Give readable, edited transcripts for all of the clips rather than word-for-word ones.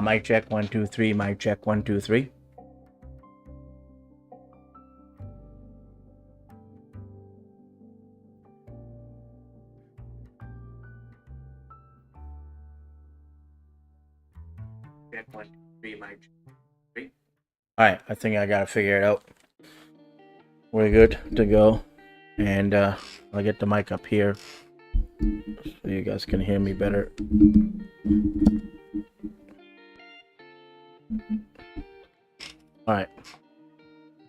Mic check 1 2 3. Mic check 1 2 3. Check 1 2 3. Mic check 3. All right, I think I gotta figure it out. We're good to go, and I'll get the mic up here so you guys can hear me better. All right.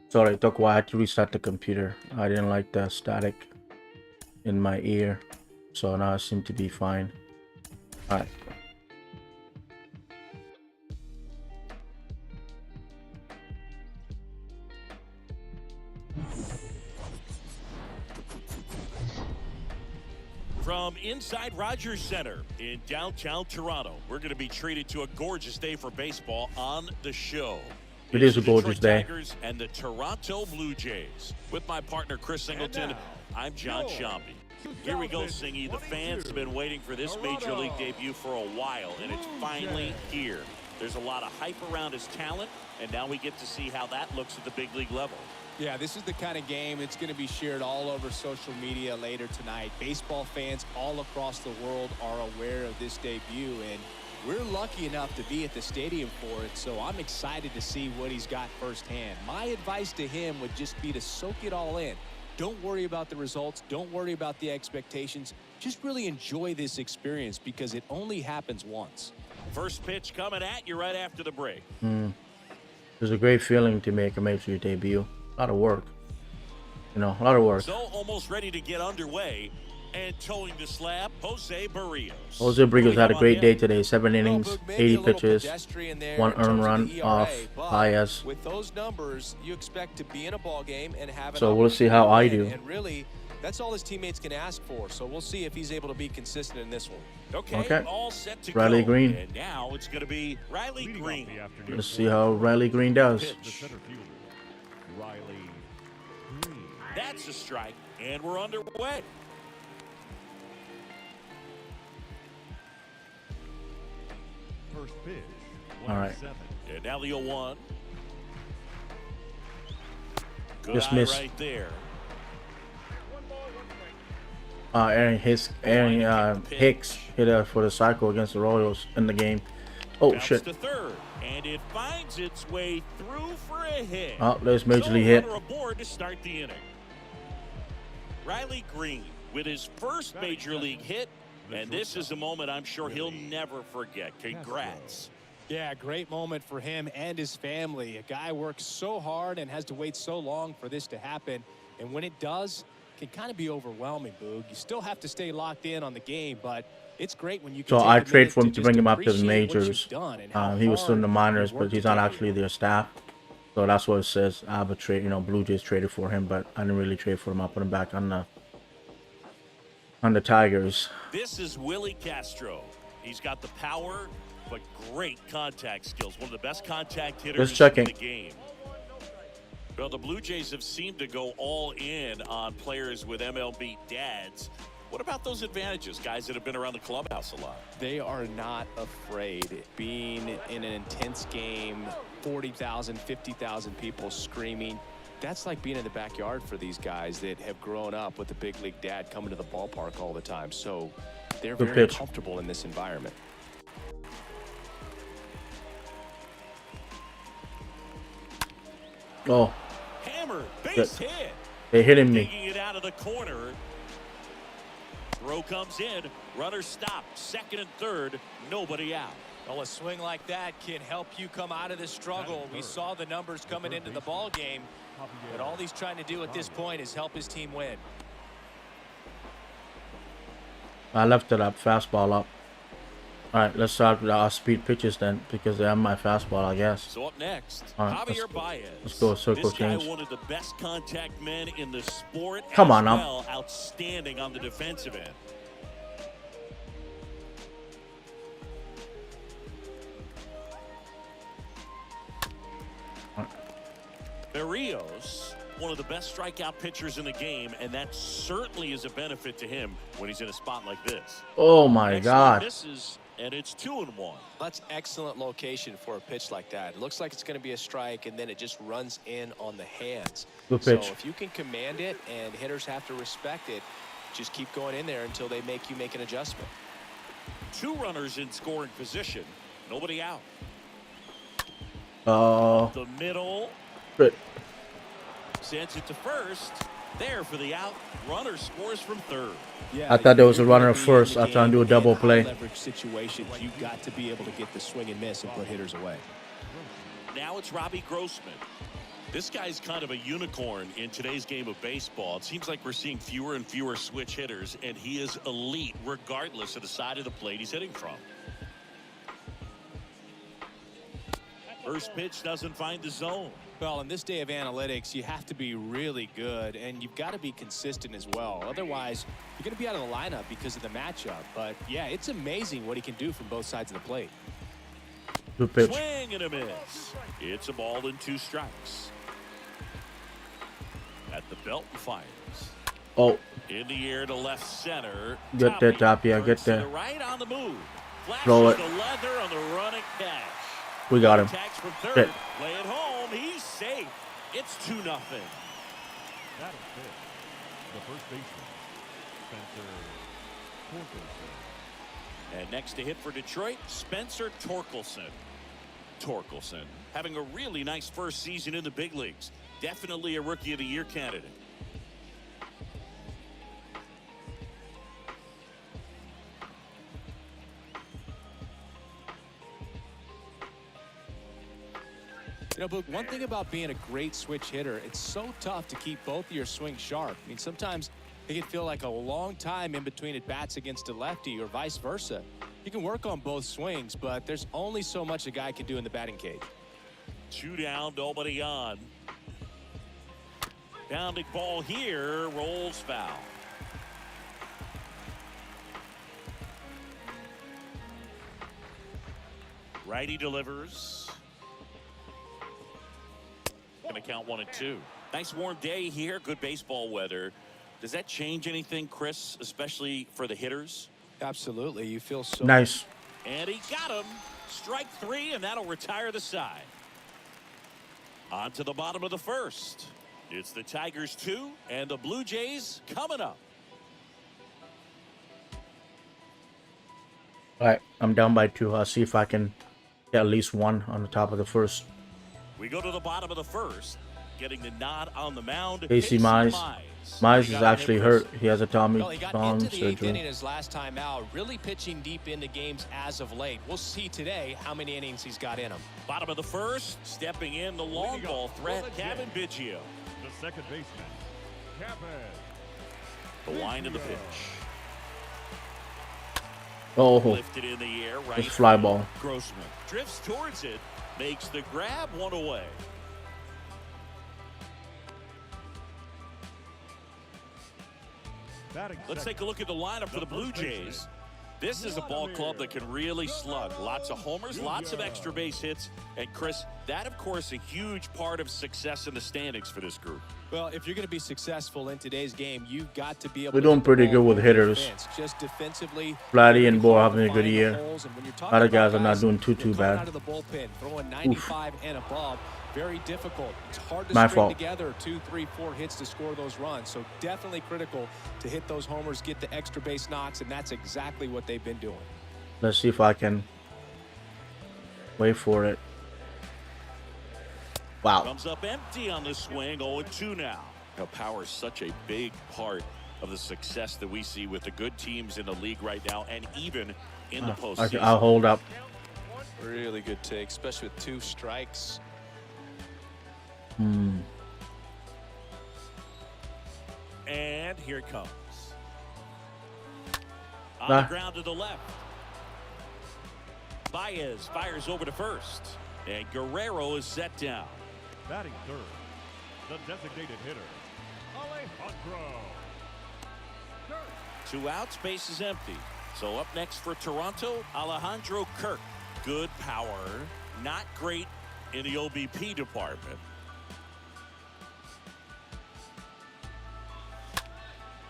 Sorry, it took a while. I had to restart the computer. I didn't like the static in my ear, so now it seems to be fine. All right. From inside Rogers Center in downtown Toronto, we're going to be treated to a gorgeous day for baseball on the show. It is a gorgeous day. Tigers and the Toronto Blue Jays. With my partner Chris Singleton, I'm John Sciambi. Here we go, Singy. The fans have been waiting for this Major League debut for a while, and it's finally here. There's a lot of hype around his talent, and now we get to see how that looks at the big league level. Yeah, this is the kind of game that's going to be shared all over social media later tonight. Baseball fans all across the world are aware of this debut, and we're lucky enough to be at the stadium for it, so I'm excited to see what he's got firsthand. My advice to him would just be to soak it all in. Don't worry about the results. Don't worry about the expectations. Just really enjoy this experience because it only happens once. First pitch coming at you right after the break. It's a great feeling to make a Major League debut. A lot of work, you know, a lot of work. So almost ready to get underway and towing the slab, Jose Barrios. Jose Barrios had a great day today. 7 innings, 80 pitches, 1 earned run off Baez. With those numbers, you expect to be in a ball game and have. So we'll see how I do. And really, that's all his teammates can ask for. So we'll see if he's able to be consistent in this one. Okay. All set to Riley go. Green. And now it's going to be Riley Green. Let's see how Riley Green does. Riley Green. That's a strike, and we're underway. First pitch. All right. And now the 0-1. Good Just eye missed. right there. Aaron Hicks hit for the cycle against the Royals in the game. Oh, Bounce shit. to third, and it finds its way through for a hit. Oh, there's Major League hit. Aboard to start the inning. Riley Green with his first Major League hit, and this is a moment I'm sure he'll never forget. Congrats. Yeah, great moment for him and his family. A guy works so hard and has to wait so long for this to happen, and when it does, it can kind of be overwhelming, Boog. You still have to stay locked in on the game, but it's great when you can. So I trade for him to bring him up to the majors. He was still in the minors, but he's not actually their staff. So that's what it says. I have a trade, Blue Jays traded for him, but I didn't really trade for him. I put him back on the Tigers. This is Willie Castro. He's got the power, but great contact skills. One of the best contact hitters in the game. Well, the Blue Jays have seemed to go all in on players with MLB dads. What about those advantages, guys that have been around the clubhouse a lot? They are not afraid. Being in an intense game, 40,000, 50,000 people screaming. That's like being in the backyard for these guys that have grown up with the big league dad coming to the ballpark all the time. So they're very comfortable in this environment. Oh. Hammer, base hit. They hitting me. Taking it out of the corner. Throw comes in. Runner stopped. Second and third. Nobody out. Well, a swing like that can help you come out of this struggle. We saw the numbers coming into the ball game, but all he's trying to do at this point is help his team win. I left it up, fastball up. All right, let's start with our speed pitches then, because they have my fastball, I guess. So up next, All right, Javier Baez. let's go circle this change. guy, one of the best contact men in the sport. Come as on, now. well, outstanding on the defensive end. Berrios, one of the best strikeout pitchers in the game, and that certainly is a benefit to him when he's in a spot like this. Oh my Next God. one misses, and it's 2-1. That's excellent location for a pitch like that. It looks like it's going to be a strike, and then it just runs in on the hands. Good pitch. So if you can command it and hitters have to respect it, just keep going in there until they make you make an adjustment. 2 runners in scoring position. Nobody out. The middle. Good. Sends it to first. There for the out. Runner scores from third. Yeah, I thought there was a runner at first. I tried to do a double play. Leverage situations, you've got to be able to get the swing and miss and put hitters away. Now it's Robbie Grossman. This guy's kind of a unicorn in today's game of baseball. It seems like we're seeing fewer and fewer switch hitters, and he is elite regardless of the side of the plate he's hitting from. First pitch doesn't find the zone. Well, in this day of analytics, you have to be really good, and you've got to be consistent as well. Otherwise, you're going to be out of the lineup because of the matchup. But, yeah, it's amazing what he can do from both sides of the plate. Good pitch. Swing and a miss. It's a ball and 2 strikes. At the belt and fires. Oh, In the air to left center. get there, Tapia. Get Turns to the there. right on the move. Throw it. Flashes the leather on the running catch. We got him. Attacks from third. Hit. Play it home. He's safe. It's 2-0. That is it. The first baseman, Spencer Torkelson. And next to hit for Detroit, Spencer Torkelson. Torkelson having a really nice first season in the big leagues. Definitely a Rookie of the Year candidate. You know, but one thing about being a great switch hitter, it's so tough to keep both of your swings sharp. I mean, sometimes it can feel like a long time in between at bats against a lefty or vice versa. You can work on both swings, but there's only so much a guy can do in the batting cage. 2 down, nobody on. Pounding ball here, rolls foul. Righty delivers. Gonna count 1 and 2. Nice warm day here, good baseball weather. Does that change anything, Chris, especially for the hitters? Absolutely. You feel so Nice. And he got him. Strike 3, and that'll retire the side. On to the bottom of the first. It's the Tigers 2 and the Blue Jays coming up. All right, I'm down by 2. I'll see if I can get at least 1 on the top of the first. We go to the bottom of the first. Getting the nod on the mound. Casey Mize. Mize is actually hurt. He has a Tommy Well, he got John into the 8th inning surgery. his last time out, really pitching deep into games as of late. We'll see today how many innings he's got in him. Bottom of the first. Stepping in the long ball threat. Kevin Biggio. The second baseman, Kevin. The line of the pitch. Oh, Lifted in the air. Right. it's fly ball. Grossman drifts towards it. Makes the grab, 1 away. Let's take a look at the lineup for the Blue Jays. This is a ball club that can really slug. Lots of homers, lots of extra base hits. And Chris, that of course a huge part of success in the standings for this group. Well, if you're going to be successful in today's game, you've got to be able We're to doing get the pretty ball good with on hitters. defense. Just defensively. Vladdy and Bo really having a hard good to find year. the holes, and when you're talking Other about guys are not doing too that come bad. Out of the bullpen, throwing 95 and above, very difficult. It's hard to My string fault. together 2, 3, 4 hits to score those runs. So definitely critical to hit those homers, get the extra base knocks, and that's exactly what they've been doing. Let's see if I can wait for it. Wow. Comes up empty on the swing, 0-2 now. Now, power is such a big part of the success that we see with the good teams in the league right now and even in the postseason. I'll hold up. Really good take, especially with 2 strikes. And here it comes. On the ground to the left. Baez fires over to first. And Guerrero is set down. Batting third, the designated hitter, Alejandro. 2 outs, base is empty. So up next for Toronto, Alejandro Kirk. Good power, not great in the OBP department.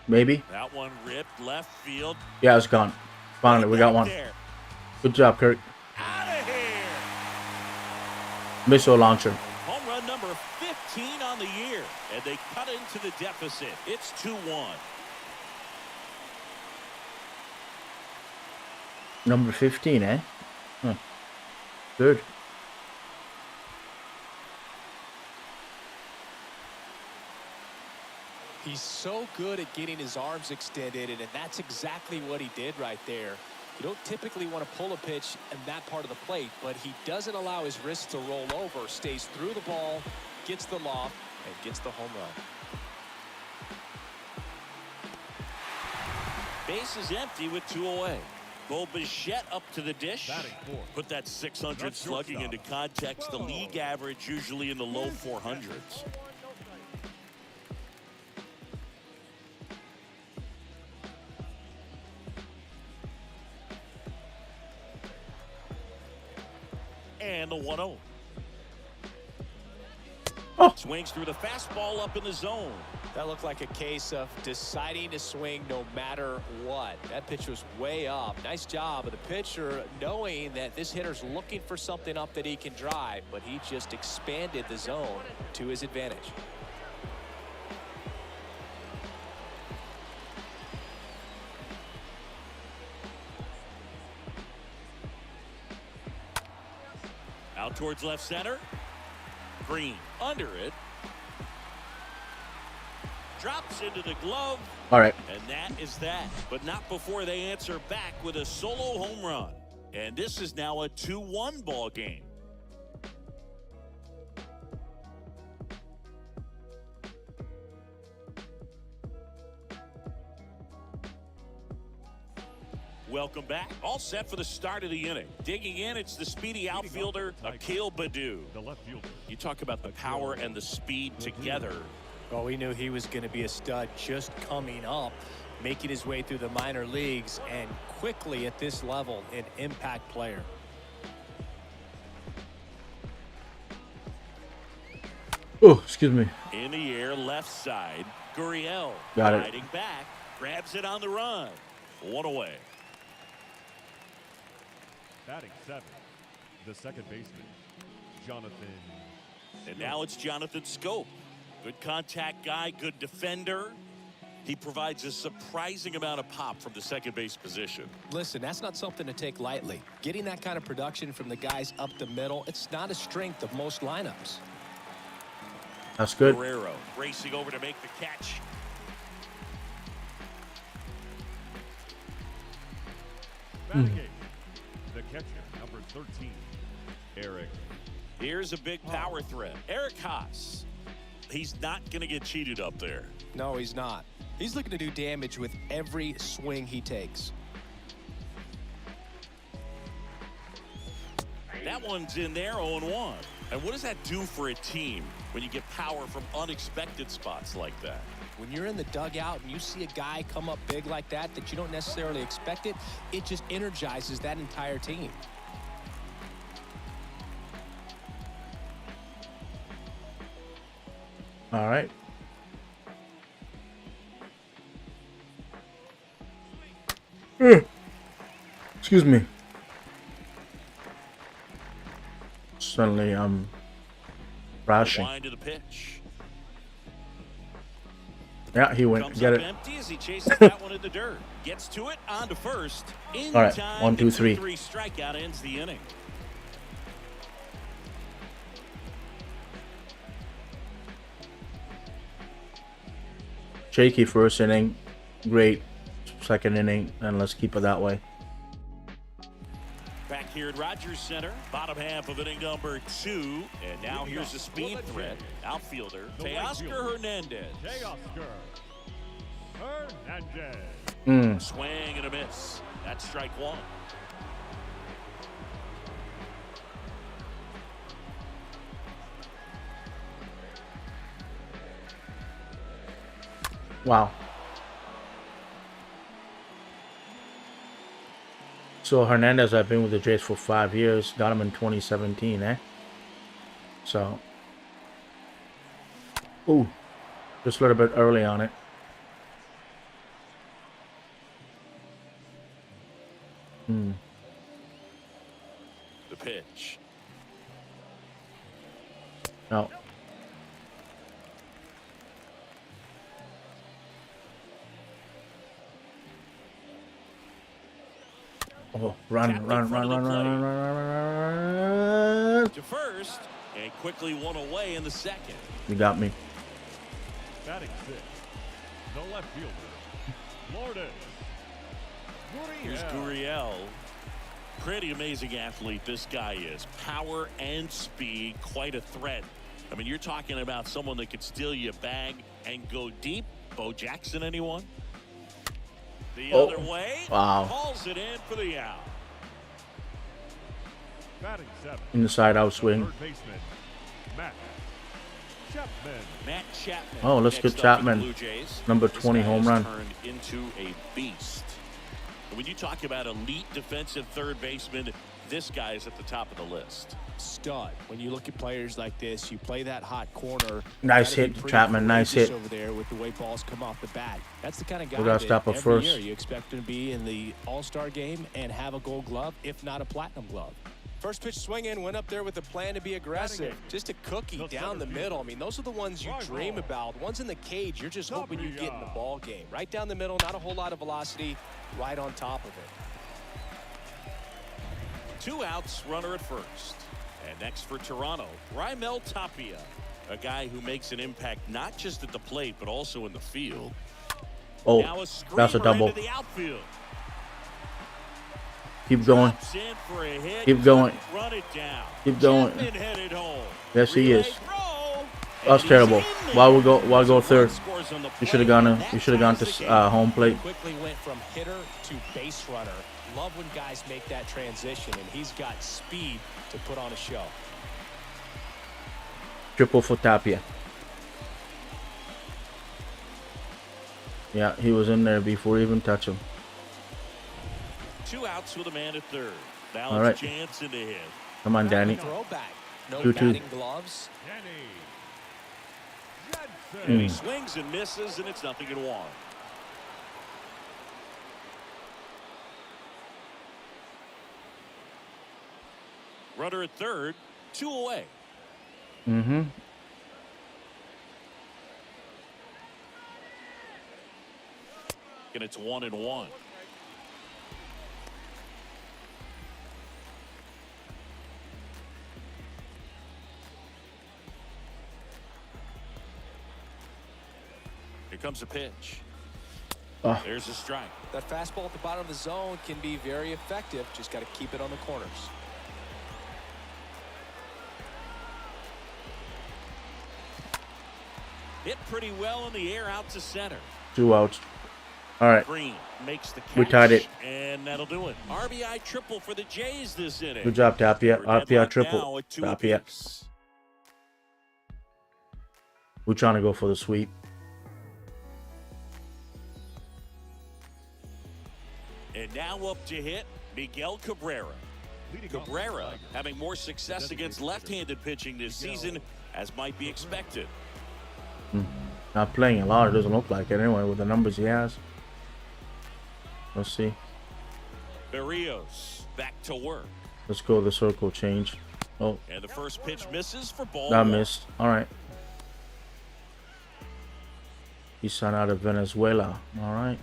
Maybe. That one ripped left field. Yeah, it's gone. Finally, we got one. There. Good job, Kirk. Out of here. Missile launcher. Home run number 15 on the year. And they cut into the deficit. It's 2-1. Number 15, eh? Huh. Good. He's so good at getting his arms extended, and that's exactly what he did right there. You don't typically want to pull a pitch in that part of the plate, but he doesn't allow his wrist to roll over, stays through the ball, gets the loft, and gets the home run. Base is empty with 2 away. Bo Bichette up to the dish. Batting fourth. Put that 600 slugging into context. The league average usually in the low 400s. And the 1-0. Oh. Swings through the fastball up in the zone. That looked like a case of deciding to swing no matter what. That pitch was way up. Nice job of the pitcher knowing that this hitter's looking for something up that he can drive, but he just expanded the zone to his advantage. Out towards left center. Green under it. Drops into the glove. All right. And that is that. But not before they answer back with a solo home run. And this is now a 2-1 ball game. Welcome back. All set for the start of the inning. Digging in, it's the speedy outfielder, Akil Baddoo. The left fielder. You talk about the power and the speed together. Well, we knew he was going to be a stud just coming up, making his way through the minor leagues, and quickly at this level, an impact player. Oh, excuse me. In the air, left side. Gurriel Got it. riding back, grabs it on the run. 1 away. Batting seventh, the second baseman, Jonathan. And now it's Jonathan Scope. Good contact guy, good defender. He provides a surprising amount of pop from the second base position. Listen, that's not something to take lightly. Getting that kind of production from the guys up the middle, it's not a strength of most lineups. That's good. Guerrero racing over to make the catch. Batting eighth, the catcher, number 13, Eric. Here's a big power threat. Eric Haas. He's not going to get cheated up there. No, he's not. He's looking to do damage with every swing he takes. That one's in there, 0-1. And what does that do for a team when you get power from unexpected spots like that? When you're in the dugout and you see a guy come up big like that you don't necessarily expect it, it just energizes that entire team. All right. Excuse me. Suddenly I'm crashing. Line to the pitch. Yeah, he went. Comes Get up it. empty as he chases that one in the dirt. Gets to it, on to first. In All right, time, 1, 2, the 3. 2-3 strikeout ends the inning. Shaky first inning, great second inning, and let's keep it that way. Back here at Rogers Center, bottom half of inning number 2. And now here's a speed threat. Outfielder, Teoscar Hernandez. Teoscar Hernandez. Swing and a miss. That's strike 1. Wow. So Hernandez, I've been with the Jays for 5 years. Got him in 2017, eh? So, ooh, just a little bit early on it. The pitch. No. Oh, run. To first, and quickly one away in the second. You got me. Batting 6, the left fielder, Lourdes Here's Gurriel. Pretty amazing athlete this guy is. Power and speed, quite a threat. I mean, you're talking about someone that could steal your bag and go deep. Bo Jackson, anyone? The other way. Wow. Calls it in for the out. Batting 7, Inside out swing. third baseman, Matt Chapman. Matt Chapman. Oh, let's get next up for the Chapman. Blue Jays. Number This 20 guy home has run. Turned into a beast. And when you talk about elite defensive third baseman, this guy is at the top of the list. Stud. When you look at players like this, you play that hot corner. Nice Gotta be hit, pretty Chapman, nice courageous hit. over there with the way balls come off the bat. That's the kind of guy We gotta that stop at every first. year you expect him to be in the All-Star game and have a Gold Glove, if not a Platinum Glove. First pitch swinging, went up there with a plan to be aggressive. Just a cookie down the middle. I mean, those are the ones you dream about. Ones in the cage, you're just hoping you get in the ball game. Right down the middle, not a whole lot of velocity, right on top of it. 2 outs, runner at first. And next for Toronto, Raimel Tapia, a guy who makes an impact not just at the plate but also in the field. Oh, Now that's a screamer double. into the outfield. Keep going. Drops in for a hit. Keep going. Run it down. Keep going. Chapman headed home. Yes, he is. Relay throw, That's and terrible. he's in Why go there. third? Scores on the You should have plate, gone and to. that You should have gone ties the to game. home plate. Quickly went from hitter to base runner. Love when guys make that transition, and he's got speed to put on a show. Triple for Tapia. Yeah, he was in there before he even touched him. 2 outs with a man at third. Now All it's right. Jansen to hit. Come on, Danny. Throwback. No 2-2. batting gloves. Danny And Jansen. he swings and misses, and it's 0-1. Runner at third, 2 away. Mm-hmm. And it's 1-1. Here comes a pitch. Oh. There's a strike. That fastball at the bottom of the zone can be very effective. Just got to keep it on the corners. Hit pretty well in the air out to center. 2 outs. All right. Green makes the catch. We tied it. And that'll do it. RBI triple for the Jays this inning. Good job, Tapia. We're RPI deadlocked triple. now at 2 Tapia. apiece. We're trying to go for the sweep. And now up to hit, Miguel Cabrera. Leading off the Cabrera Tigers. having more success against left-handed pitching this season, as might be expected. Not playing a lot. It doesn't look like it anyway with the numbers he has. Let's see. Berrios back to work. Let's go the circle change. Oh, And the first pitch misses for ball that 1. missed. All right. He's signed out of Venezuela. All right.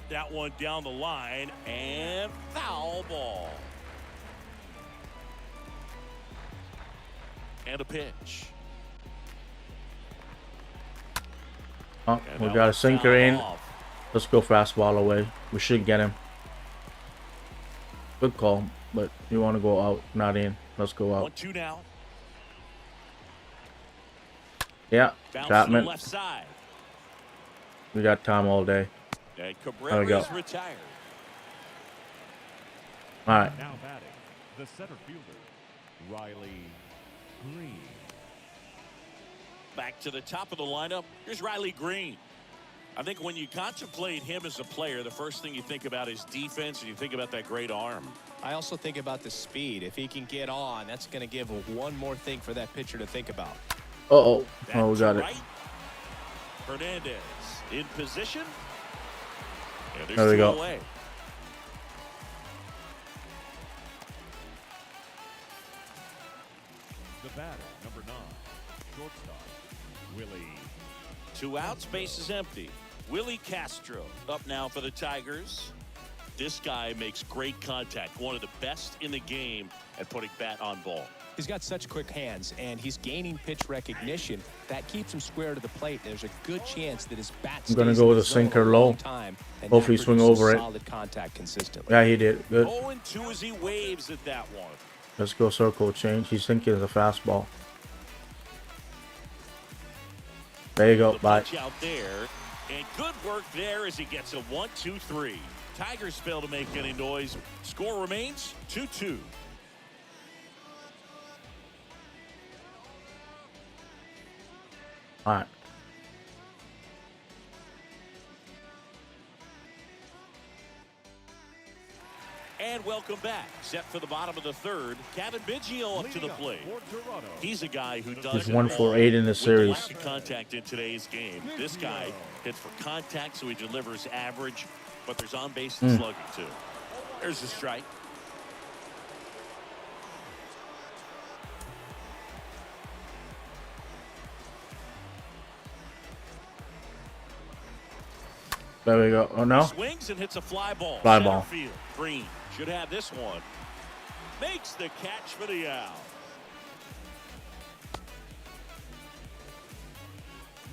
That one down the line, and foul ball. And a pitch. Oh, And we that got a one sinker fouled in. off. Let's go fastball away. We should get him. Good call, but you want to go out, not in. Let's go out. 1-2 now. Yeah, Bounce to the Chapman. left side. We got time all day. And There we Cabrera go. is retired. All right. Now batting, the center fielder, Riley Green. Back to the top of the lineup. Here's Riley Green. I think when you contemplate him as a player, the first thing you think about is defense, and you think about that great arm. I also think about the speed. If he can get on, that's going to give one more thing for that pitcher to think about. Oh, Back we to got it. right. Hernandez in position. And there's There we two go. away. The batter, number 9, shortstop, Willie. 2 outs, base is empty. Willie Castro up now for the Tigers. This guy makes great contact. One of the best in the game at putting bat on ball. He's got such quick hands, and he's gaining pitch recognition. That keeps him square to the plate. There's a good chance that his bat I'm gonna stays go in with the a zone sinker a low. long time, and Hopefully that swing produces over it. solid contact consistently. Yeah, he did. Good. 0-2 as he waves at that one. Let's go circle change. He's thinking of the fastball. There you go. The Bye. punch out there, and good work there as he gets a 1-2-3. Tigers fail to make any noise. Score remains 2-2. All right. And welcome back. Set for the bottom of the third. Kevin Biggio up to the plate. For Toronto, He's a guy who does He's it 1 all. for 8 in the With the series. lack of contact in today's game. This guy hits for contact, so he delivers average, but there's on base and slugging too. There's a strike. There we go. Oh no. Swings and hits a fly ball. Fly Center ball. Field. Green should have this one. Makes the catch for the out.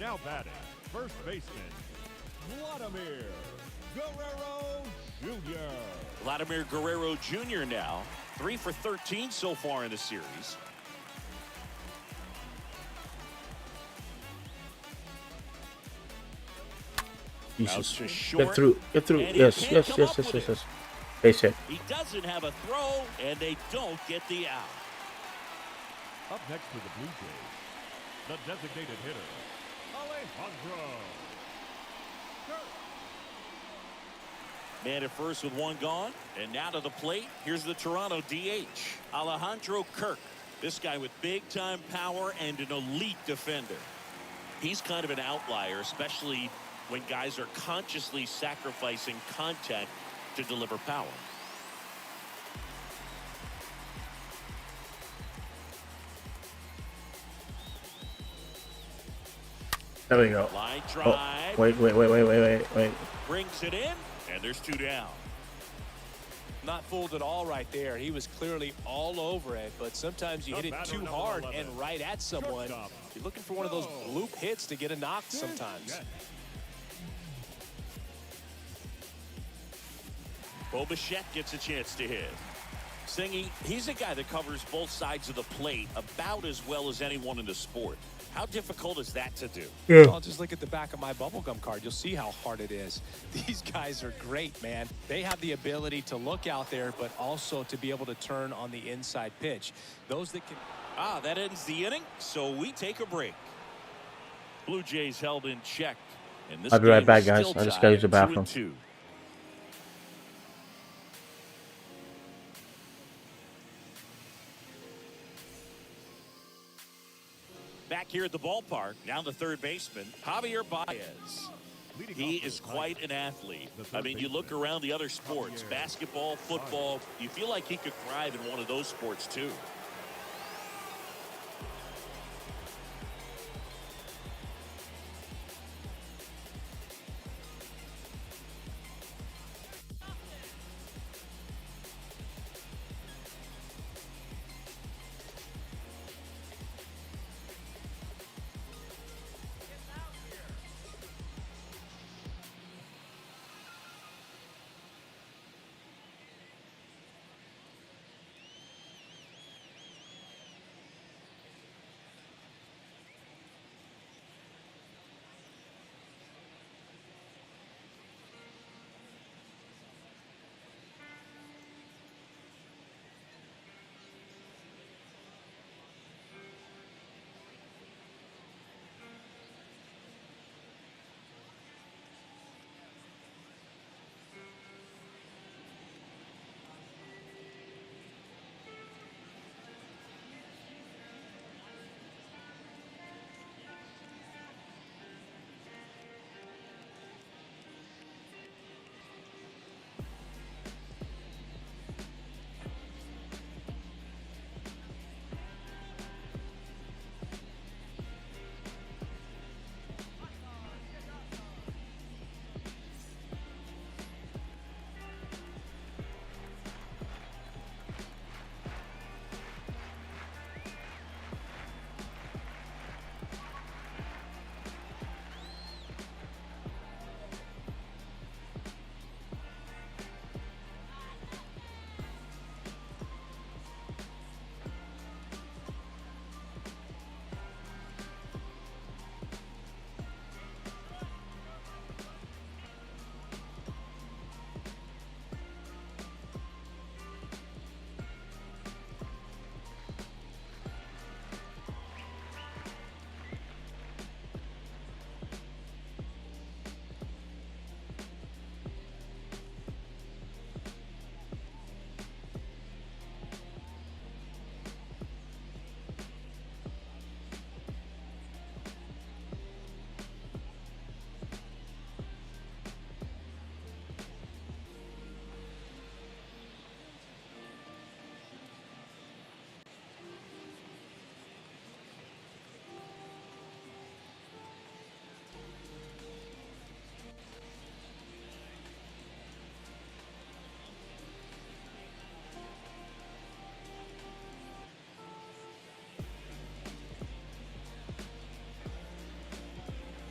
now batting, first baseman, Vladimir Guerrero Jr. Vladimir Guerrero Jr. now 3 for 13 so far in the series. Jesus. to short. Get through. Get through. And he Yes, can't yes, come yes, up yes, with yes, it. yes. Base hit. He doesn't have a throw, and they don't get the out. Up next for the Blue Jays, the designated hitter, Alejandro Kirk. Man at first with one gone, and now to the plate. Here's the Toronto DH, Alejandro Kirk. This guy with big-time power and an elite defender. He's kind of an outlier, especially when guys are consciously sacrificing contact to deliver power. There we go. Line Oh, drive, wait. brings it in, and there's 2 down. Not fooled at all right there. He was clearly all over it, but sometimes you hit it too hard and right at someone. You're looking for one of those bloop hits to get a knock sometimes. Bo Bichette gets a chance to hit. Singy, he's a guy that covers both sides of the plate about as well as anyone in the sport. How difficult is that to do? Well, just look at the back of my bubblegum card. You'll see how hard it is. These guys are great, man. They have the ability to look out there, but also to be able to turn on the inside pitch. Those that can... That ends the inning, so we take a break. Blue Jays held in check. And this I'll be right game back, is guys. still I just gotta use the tied at bathroom. 2-2. Back here at the ballpark, now the third baseman, Javier Baez. He is quite an athlete. I mean, you look around the other sports, basketball, football, you feel like he could thrive in one of those sports too.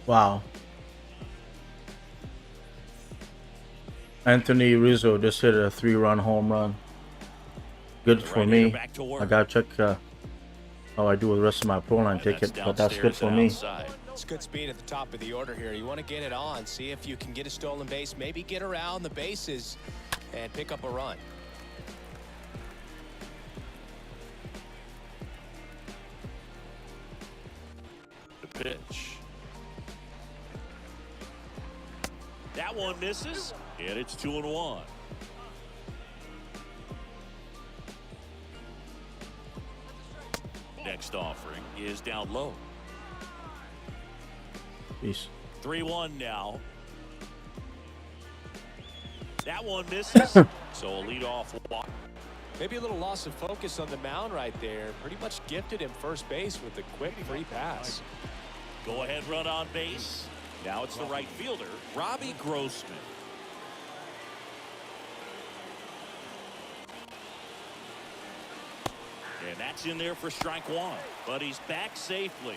Wow. Anthony Rizzo just hit a 3-run home run. Good for me. I gotta check how I do with the rest of my pro line ticket, but that's good for me. It's good speed at the top of the order here. You want to get it on, see if you can get a stolen base, maybe get around the bases and pick up a run. The pitch. That one misses, and it's 2-1. Next offering is down low. Peace. 3-1 now. That one misses. So a leadoff walk. Maybe a little loss of focus on the mound right there. Pretty much gifted him first base with a quick free pass. Go ahead run on base. Now it's the right fielder, Robbie Grossman. And that's in there for strike one, but he's back safely.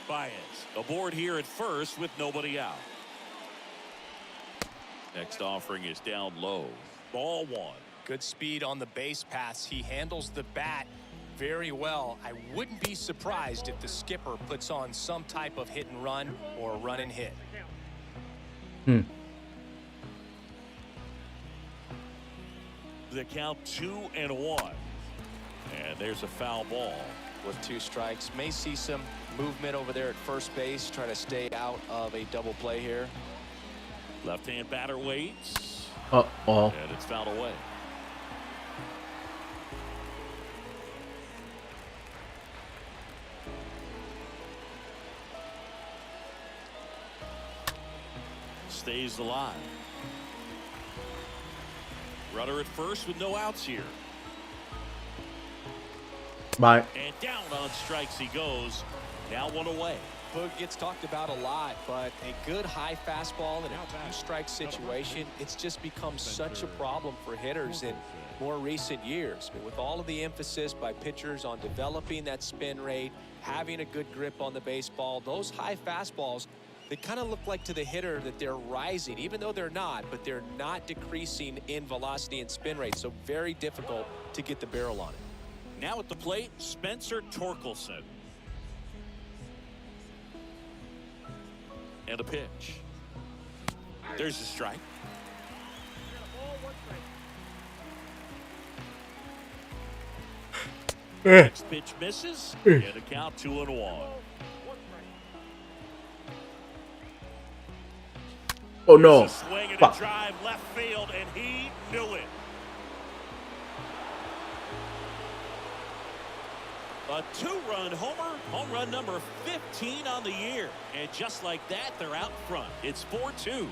Baez aboard here at first with nobody out. Next offering is down low. Ball one. Good speed on the base paths. He handles the bat very well. I wouldn't be surprised if the skipper puts on some type of hit and run or run and hit. The count 2-1. And there's a foul ball. With 2 strikes, may see some movement over there at first base, trying to stay out of a double play here. Left-hand batter waits. Uh-oh. And it's fouled away. Stays alive. Runner at first with no outs here. Bye. And down on strikes he goes. Now 1 away. Boog gets talked about a lot, but a good high fastball in a 2-strike situation, it's just become such a problem for hitters in more recent years. I mean, with all of the emphasis by pitchers on developing that spin rate, having a good grip on the baseball, those high fastballs, they kind of look like to the hitter that they're rising, even though they're not, but they're not decreasing in velocity and spin rate, so very difficult to get the barrel on it. Now at the plate, Spencer Torkelson. And a pitch. There's a strike. Next pitch misses. And a count 2-1. Oh no. Swing and Fuck. a drive left field, and he knew it. A 2-run homer, home run number 15 on the year. And just like that, they're out front. It's 4-2.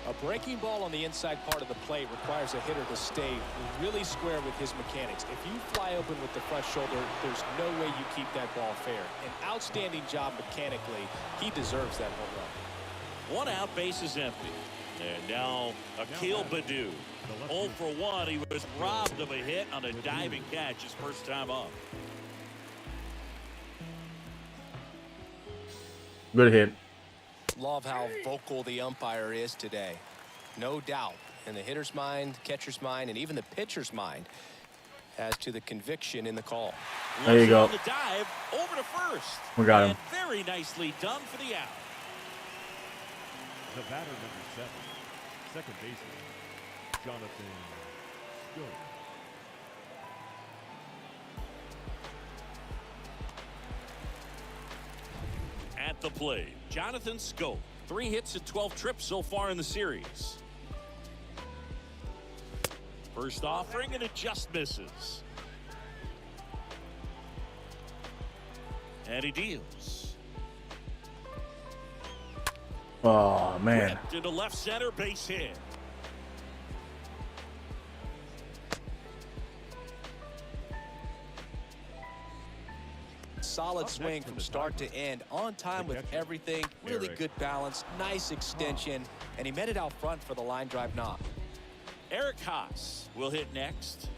A breaking ball on the inside part of the plate requires a hitter to stay really square with his mechanics. If you fly open with the front shoulder, there's no way you keep that ball fair. An outstanding job mechanically. He deserves that home run. 1 out, base is empty. And now Akil Baddoo. 0 for 1. He was robbed of a hit on a diving catch his first time up. Good hit. Love how vocal the umpire is today. No doubt in the hitter's mind, catcher's mind, and even the pitcher's mind as to the conviction in the call. There you go. The dive over to first. We got him. And very nicely done for the out. The batter number 7, second baseman, Jonathan Schoop. At the plate, Jonathan Schoop. 3 hits and 12 trips so far in the series. First offering, and it just misses. And he deals. Oh man. Ripped into left center, base hit. Solid swing from start to end, on time with everything, really good balance, nice extension, and he met it out front for the line drive knock. Eric Haas will hit next.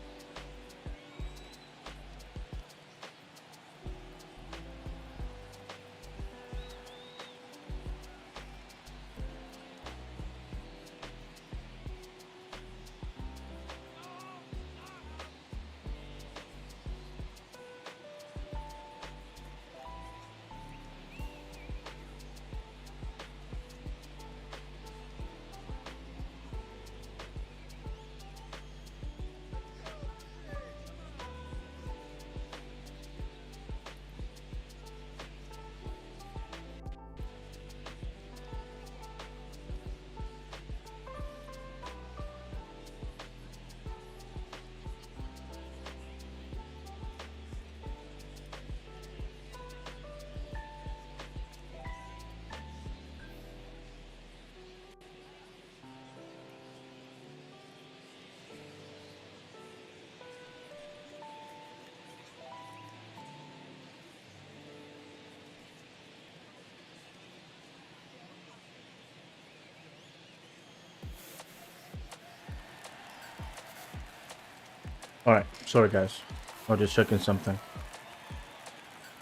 All right, sorry guys, I'm just checking something.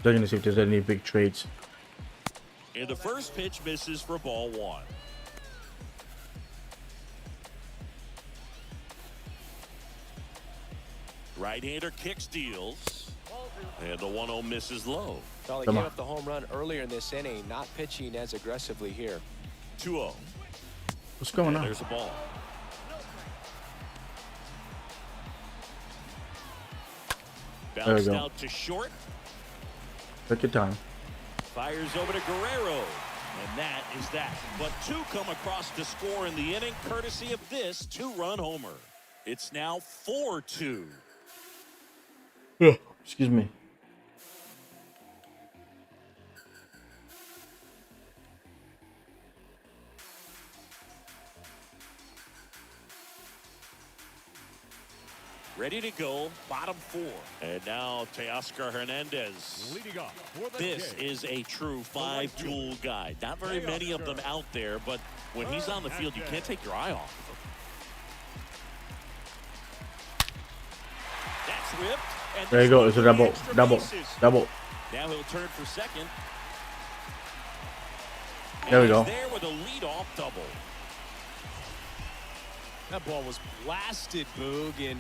Checking to see if there's any big trades. And the first pitch misses for ball one. Right-hander kick steals. And the 1-0 misses low. Well, he gave up the home run earlier in this inning, not pitching as aggressively here. 2-0. What's going on? There's a ball. Bounced out to short. Take your time. Fires over to Guerrero. And that is that. But two come across to score in the inning, courtesy of this two-run homer. It's now 4-2. Excuse me. Ready to go, bottom four. And now Teoscar Hernandez. Leading off for the This game. is a true five-tool guy. Not very many of them out there, but when he's on the field, you can't take your eye off of him. That's ripped. And There you go. It's a double. Double. Now he'll turn for second. There we go. There with a leadoff double. That ball was blasted, Boog, and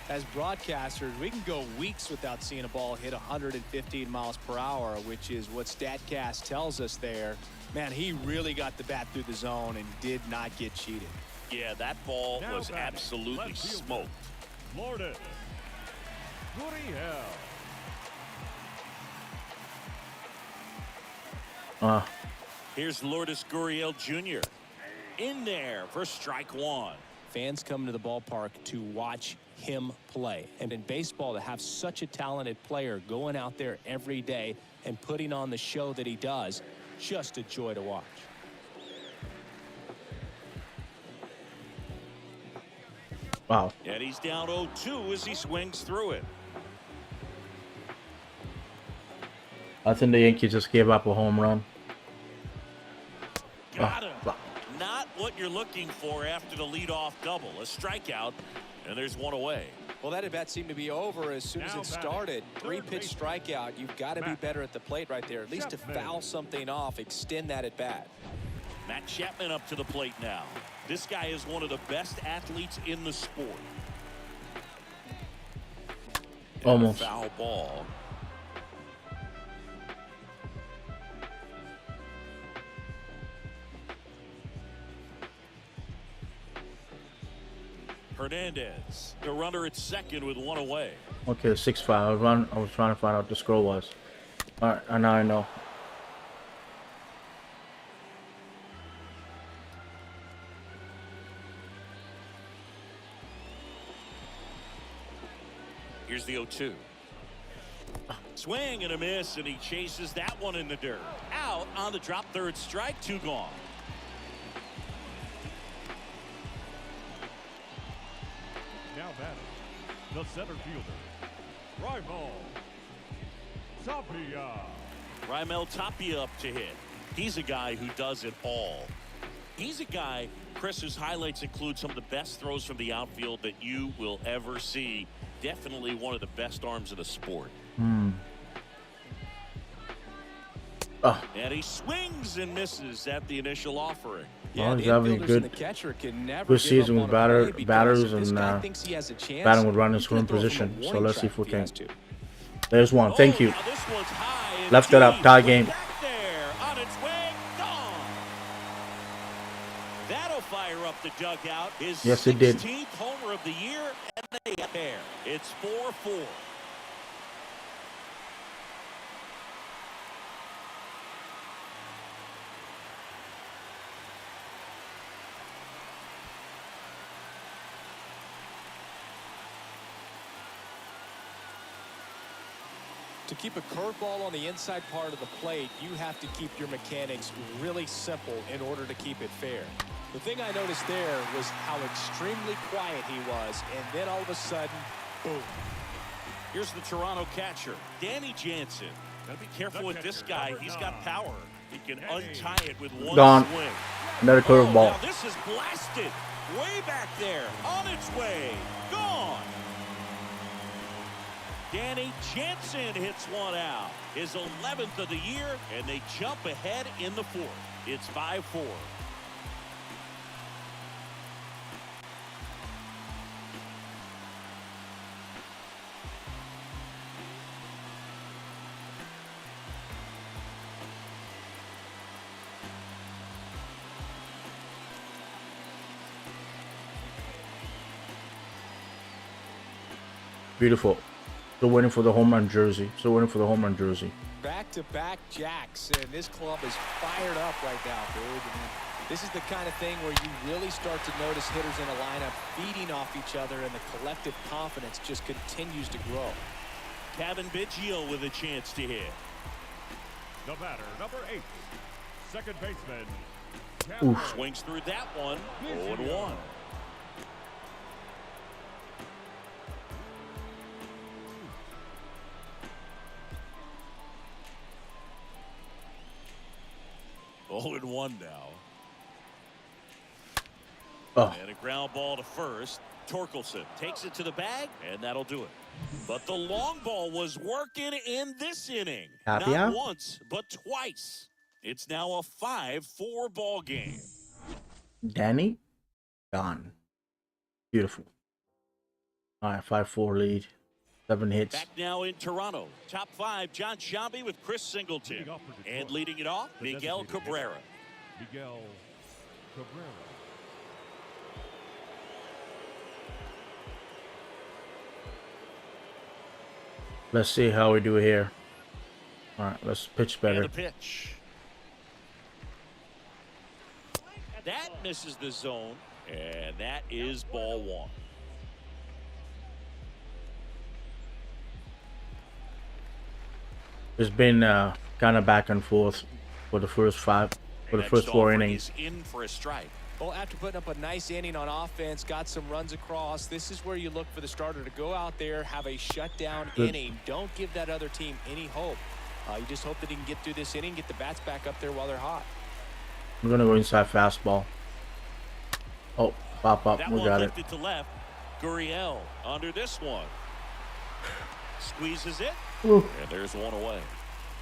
as broadcasters, we can go weeks without seeing a ball hit 115 miles per hour, which is what StatCast tells us there. Man, he really got the bat through the zone and did not get cheated. Yeah, that ball Now was batting, absolutely left fielder, smoked. Lourdes Gurriel. Here's Lourdes Gurriel Jr. in there for strike one. Fans come to the ballpark to watch him play. And in baseball, to have such a talented player going out there every day and putting on the show that he does, just a joy to watch. Wow. And he's down 0-2 as he swings through it. I think the Yankees just gave up a home run. Got him. Not what you're looking for after the leadoff double. A strikeout, and there's one away. Well, that at bat seemed to be over as soon as it started. Three-pitch strikeout. You've got to be better at the plate right there, at least to foul something off, extend that at bat. Matt Chapman up to the plate now. This guy is one of the best athletes in the sport. Almost. Foul ball. Hernandez, the runner at second with one away. Okay, 6-5. I was trying to find out what the score was. All right, and now I know. Here's the 0-2. Swing and a miss, and he chases that one in the dirt. Out on the drop, third strike, two gone. Now batting, the center fielder, Raimel Tapia. Raimel Tapia up to hit. He's a guy who does it all. He's a guy, Chris, whose highlights include some of the best throws from the outfield that you will ever see. Definitely one of the best arms of the sport. And he swings and misses at the initial offering. Well, he's having a good season with batters and batting with runners scoring position. So let's see if we can. There's one. Thank you. Left it up. Tie game. On its way, gone. That'll fire up the dugout. His yes, it did. 16th homer of the year, and they get there. It's 4-4. To keep a curveball on the inside part of the plate, you have to keep your mechanics really simple in order to keep it fair. The thing I noticed there was how extremely quiet he was, and then all of a sudden, boom. Here's the Toronto catcher, Danny Jansen. Gotta be careful with this guy. He's got power. He can untie it with one swing. Another curveball. Now this is blasted. Way back there. On its way. Gone. Danny Jansen hits one out. His 11th of the year, and they jump ahead in the fourth. It's 5-4. Beautiful. Still waiting for the home run jersey. Still waiting for the home run jersey. Back-to-back jacks, and this club is fired up right now, dude. And this is the kind of thing where you really start to notice hitters in a lineup feeding off each other, and the collective confidence just continues to grow. Kevin Biggio with a chance to hit. The batter, number 8, second baseman. Swings through that one. 0-1. Oh, and 1 now. Oh. And a ground ball to first. Torkelson takes it to the bag, and that'll do it. But the long ball was working in this inning. Tapia? Not once, but twice. It's now a 5-4 ball game. Danny? Gone. Beautiful. All right, 5-4 lead. 7 hits. Back now in Toronto. Top 5, John Sciambi with Chris Singleton. And leading it off, Miguel Cabrera. Miguel Cabrera. Let's see how we do here. All right, let's pitch better. And the pitch. That misses the zone, and that is ball 1. It's been kind of back and forth for the first 4 innings. In for a strike. Well, after putting up a nice inning on offense, got some runs across, this is where you look for the starter to go out there, have a shutdown inning. Don't give that other team any hope. You just hope that he can get through this inning, get the bats back up there while they're hot. I'm going to go inside fastball. Oh, pop up. We got it. To left. Gurriel under this one. Squeezes it. Ooh. And there's one away.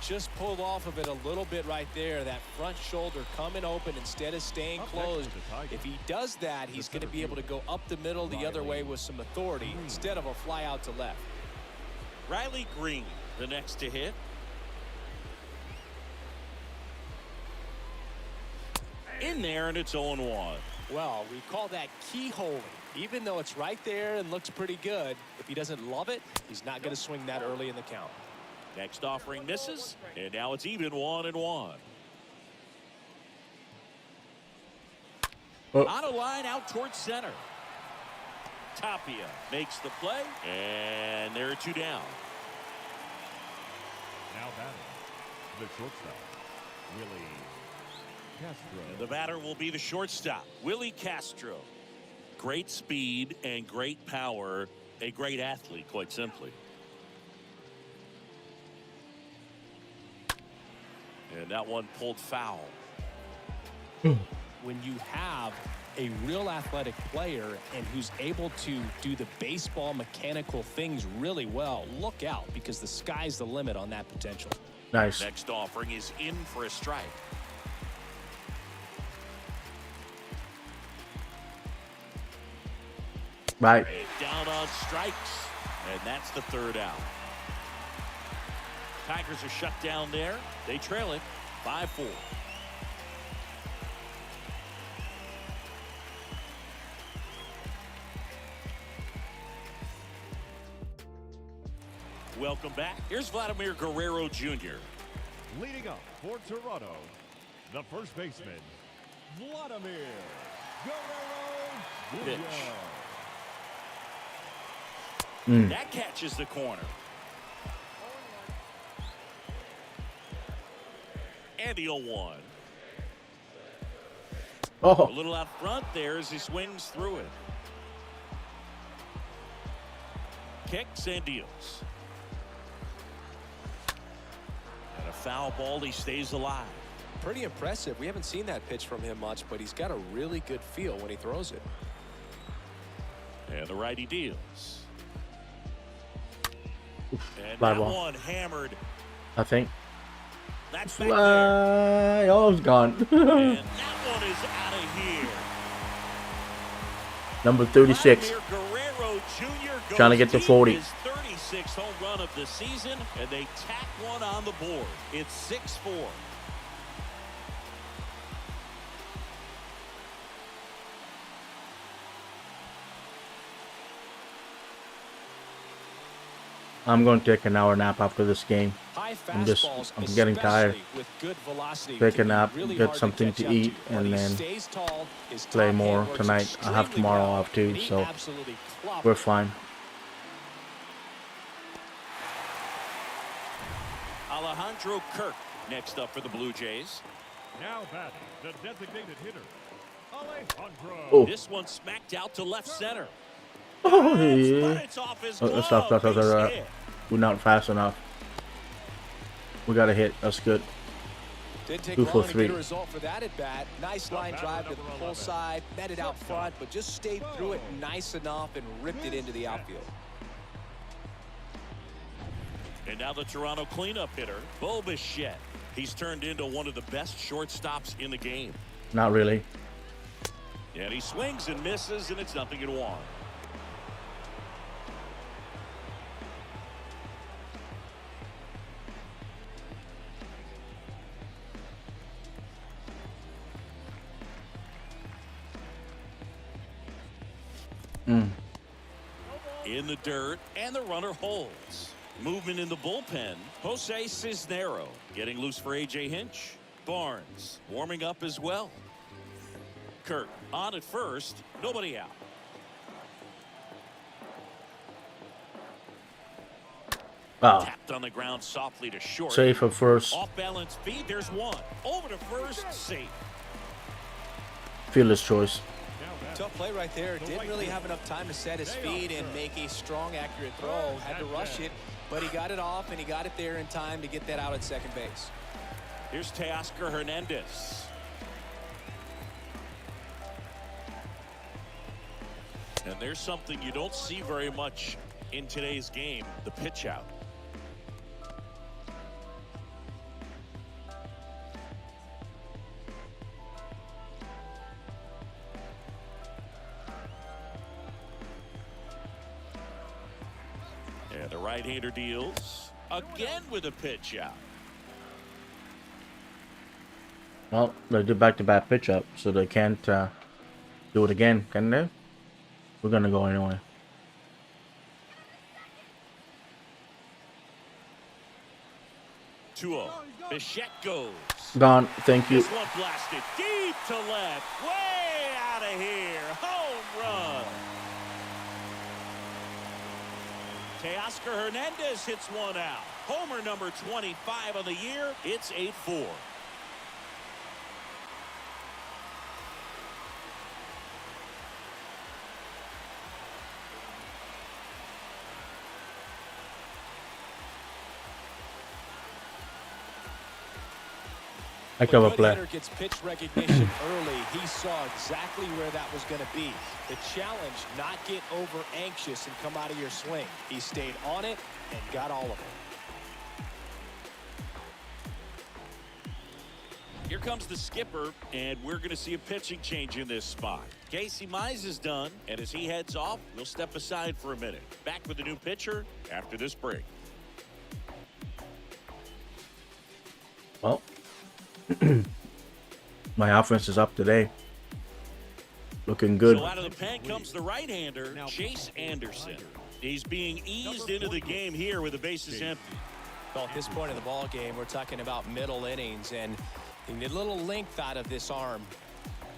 Just pulled off of it a little bit right there. That front shoulder coming open instead of staying closed. If he does that, he's going to be able to go up the middle the other way with some authority instead of a fly out to left. Riley Green, the next to hit. In there, and it's 0-1. Well, we call that keyholing. Even though it's right there and looks pretty good, if he doesn't love it, he's not going to swing that early in the count. Next offering misses, and now it's even 1-1. On a line out towards center. Tapia makes the play, and there are 2 down. Now batting, the shortstop, Willie Castro. And the batter will be the shortstop, Willie Castro. Great speed and great power. A great athlete, quite simply. And that one pulled foul. When you have a real athletic player and who's able to do the baseball mechanical things really well, look out, because the sky's the limit on that potential. Nice. Next offering is in for a strike. Right. Down on strikes, and that's the third out. Tigers are shut down there. They trail it 5-4. Welcome back. Here's Vladimir Guerrero Jr. Leading up for Toronto, the first baseman, Vladimir Guerrero Pitch. Jr. That catches the corner. And the 0-1. A Oh, little out front there as he swings through it. Kicks and deals. And a foul ball. He stays alive. Pretty impressive. We haven't seen that pitch from him much, but he's got a really good feel when he throws it. And the righty deals. And Fly that ball. one hammered. I think. That's back there. Oh, it's gone. And that one is out of here. Number 36. Vladimir Guerrero Jr. goes Trying to get to deep, 40. His 36th home run of the season, and they tack one on the board. It's 6-4. I'm going to take an hour nap after this game. High I'm fastballs, getting tired. especially with good velocity, Take a can be nap, really get hard to something catch to up eat, When and he then stays tall, his play top more hand works tonight. I have extremely tomorrow well, off too, and he so absolutely clobbered we're fine. Alejandro Kirk next up for the Blue Jays. Now batting, the designated hitter, Alejandro. Oh. This one smacked out to left center. Oh, But yeah. it's off his Oh, glove. stop. Base hit. We're not fast enough. We got a hit. That's good. Didn't take 2 long for to 3. get a result for that at bat. Nice line batter, drive to the number pull 11. side, met it out front, but just stayed through it nice enough and ripped it into the outfield. And now the Toronto cleanup hitter, Bo Bichette. He's turned into one of the best shortstops in the game. Not really. And he swings and misses, and it's 0-1. In the dirt, and the runner holds. Movement in the bullpen. Jose Cisnero getting loose for A.J. Hinch. Barnes warming up as well. Kirk on at first. Nobody out. Oh, Tapped on the ground softly to short. safe at first. Off balance feed. There's one. Over to first. Safe. Fearless choice. Tough play right there. Didn't really have enough time to set his feet and make a strong, accurate throw. Had to rush it, but he got it off, and he got it there in time to get that out at second base. Here's Teoscar Hernandez. And there's something you don't see very much in today's game, the pitch out. And the right-hander deals again with a pitch out. Well, they did back-to-back pitch up, so they can't do it again, can they? We're gonna go anyway. Bichette goes. Gone. Thank you. This one blasted deep to left. Way out of here. Home run. Teoscar Hernandez hits one out. Homer number 25 of the year. It's 8-4. Heck of a good play. hitter gets pitch recognition early. He saw exactly where that was going to be. The challenge, not get over anxious and come out of your swing. He stayed on it and got all of it. Here comes the skipper, and we're going to see a pitching change in this spot. Casey Mize is done, and as he heads off, we'll step aside for a minute. Back with the new pitcher after this break. Well, my offense is up today. Looking good. So out of the pen comes the right-hander, Chase Anderson. He's being eased into the game here with the bases empty. Well, at this point in the ball game, we're talking about middle innings, and you need a little length out of this arm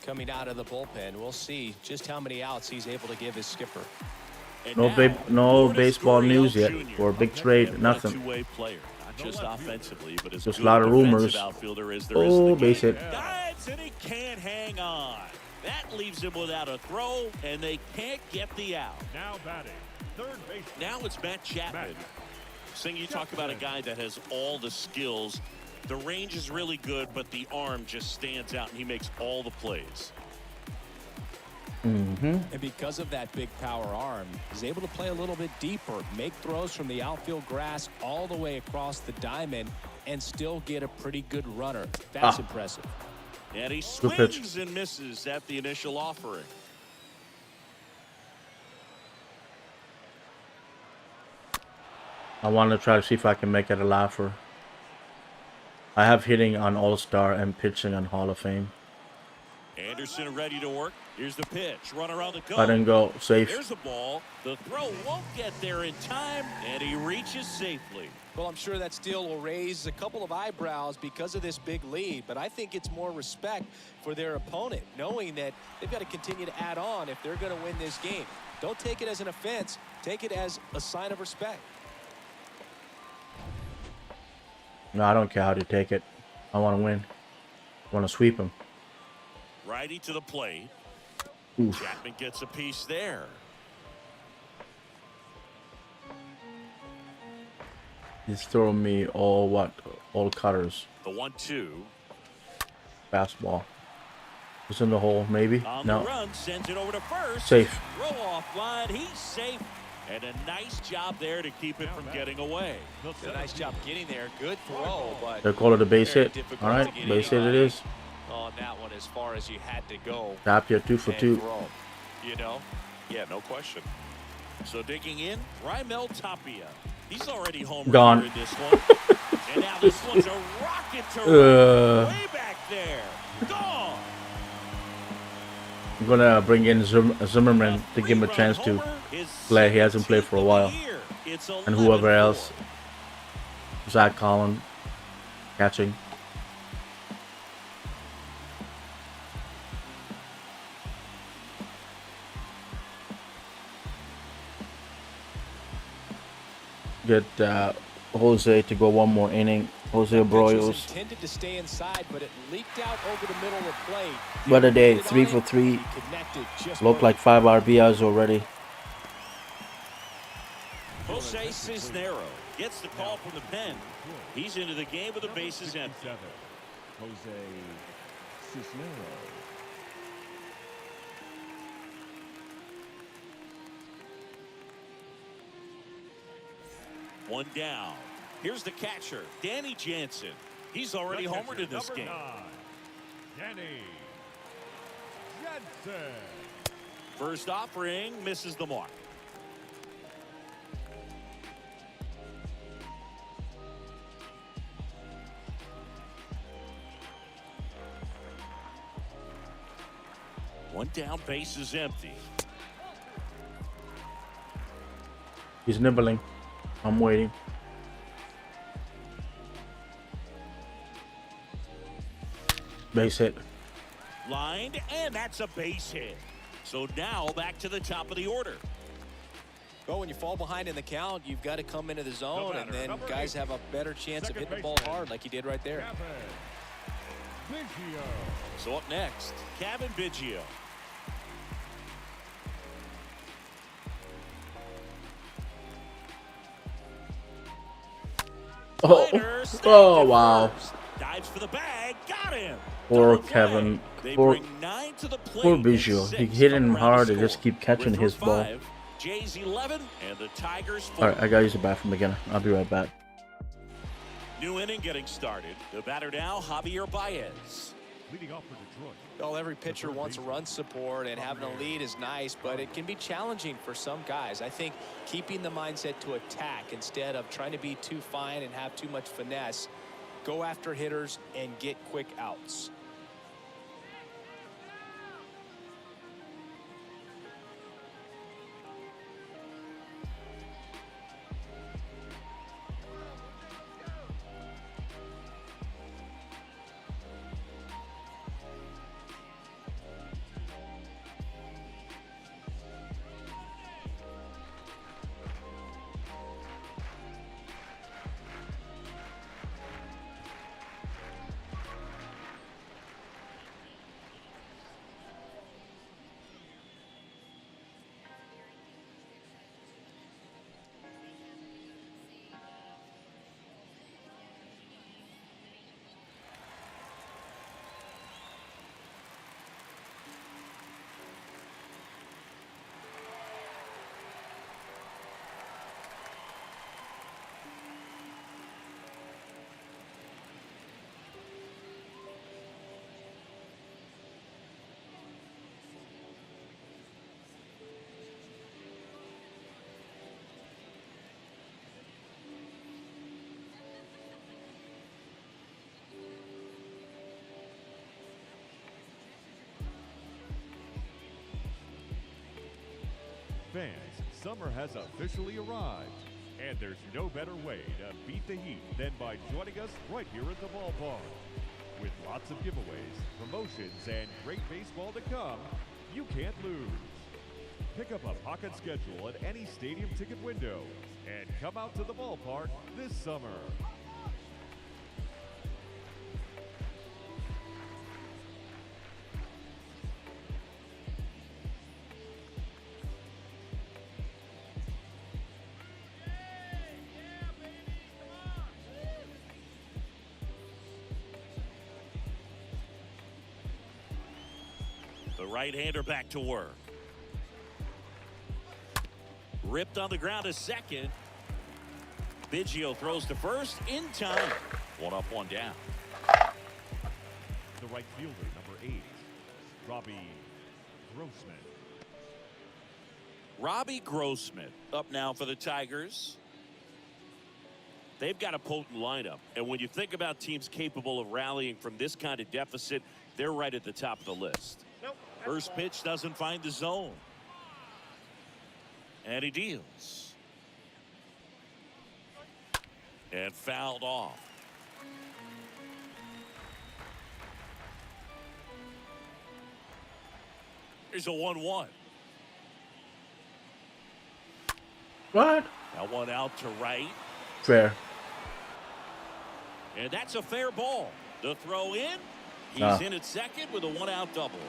coming out of the bullpen. We'll see just how many outs he's able to give his skipper. And No now, no Lourdes baseball Gurriel news yet Jr. for a big trade. What a Nothing. two-way player, not just offensively, but as Just a good lot of defensive rumors. outfielder as there is in Oh, the base game. hit. Dives, and he can't hang on. That leaves him without a throw, and they can't get the out. Now batting, third base. Now it's Matt Chapman. Sing, you talk about a guy that has all the skills. The range is really good, but the arm just stands out, and he makes all the plays. And because of that big power arm, he's able to play a little bit deeper, make throws from the outfield grass all the way across the diamond, and still get a pretty good runner. That's impressive. And he Good pitch. swings and misses at the initial offering. I want to try to see if I can make it a laugher. I have hitting on All-Star and pitching on Hall of Fame. Anderson ready to work. Here's the pitch. Runner on the go. I didn't go safe. There's a ball. The throw won't get there in time, and he reaches safely. Well, I'm sure that steal will raise a couple of eyebrows because of this big lead, but I think it's more respect for their opponent, knowing that they've got to continue to add on if they're going to win this game. Don't take it as an offense. Take it as a sign of respect. No, I don't care how they take it. I want to win. I want to sweep him. Righty to the plate. Oof. Chapman gets a piece there. He's throwing me all cutters. The 1-2. Fastball. It's in the hole, maybe? On No. the run, sends it over to first. Safe. Throw off line. He's safe. And a nice job there to keep it from getting away. A nice job getting there. Good throw, but They call it a base very hit. difficult All right, to get base hit it anybody is. on that one as far as you had to go. Tap here, 2 for and 2. throw. You know? Yeah, no question. So digging in, Raimel Tapia. He's already home Gone. run in this one. And now this one's a rocket to way back there. Gone. I'm gonna bring in Zimmerman to give him a chance to play. He hasn't played for a while. And whoever else. Zach Collin catching. Get Jose to go one more inning. Jose Pitch was Broyles. intended to stay inside, but it leaked out over the middle of the plate. What a day, Hit 3 on for it, 3. he connected just Looked like perfect. 5 RBIs already. Jose Cisnero gets the call from the pen. He's into the game with the bases empty. Jose Cisnero. One down. Here's the catcher, Danny Jansen. He's already homered in this game. Danny Jansen. First offering misses the mark. One down, base is empty. He's nibbling. I'm waiting. Base hit. Lined, and that's a base hit. So now back to the top of the order. Well, when you fall behind in the count, you've got to come into the zone, and then number guys 8, have a better chance of second hitting the ball baseman. hard like he did right there. Kevin Biggio. So up next, Kevin Biggio. Oh, Slider, snapped oh at wow. first. Dives for the bag. Got him. Poor Double play. Kevin. They Poor, bring 9 to the plate. poor Visual. He hit him hard and just keep catching River his ball. 5, Jays 11, and the Tigers 4. Alright, I gotta use the bathroom again. I'll be right back. New inning getting started. The batter now, Javier Baez. Leading off for Detroit. Well, every pitcher wants run support, and having a lead is nice, but it can be challenging for some guys. I think keeping the mindset to attack instead of trying to be too fine and have too much finesse, go after hitters and get quick outs. Fans, summer has officially arrived, and there's no better way to beat the heat than by joining us right here at the ballpark. With lots of giveaways, promotions, and great baseball to come, you can't lose. Pick up a pocket schedule at any stadium ticket window and come out to the ballpark this summer. The right-hander back to work. Ripped on the ground to second. Biggio throws to first in time. 1 up, 1 down. The right fielder, number 8, Robbie Grossman. Robbie Grossman up now for the Tigers. They've got a potent lineup, and when you think about teams capable of rallying from this kind of deficit, they're right at the top of the list. First pitch doesn't find the zone. And he deals. And fouled off. Here's a 1-1. What? Now one out to right. Fair. And that's a fair ball. The throw in. He's in at second with a 1-out double.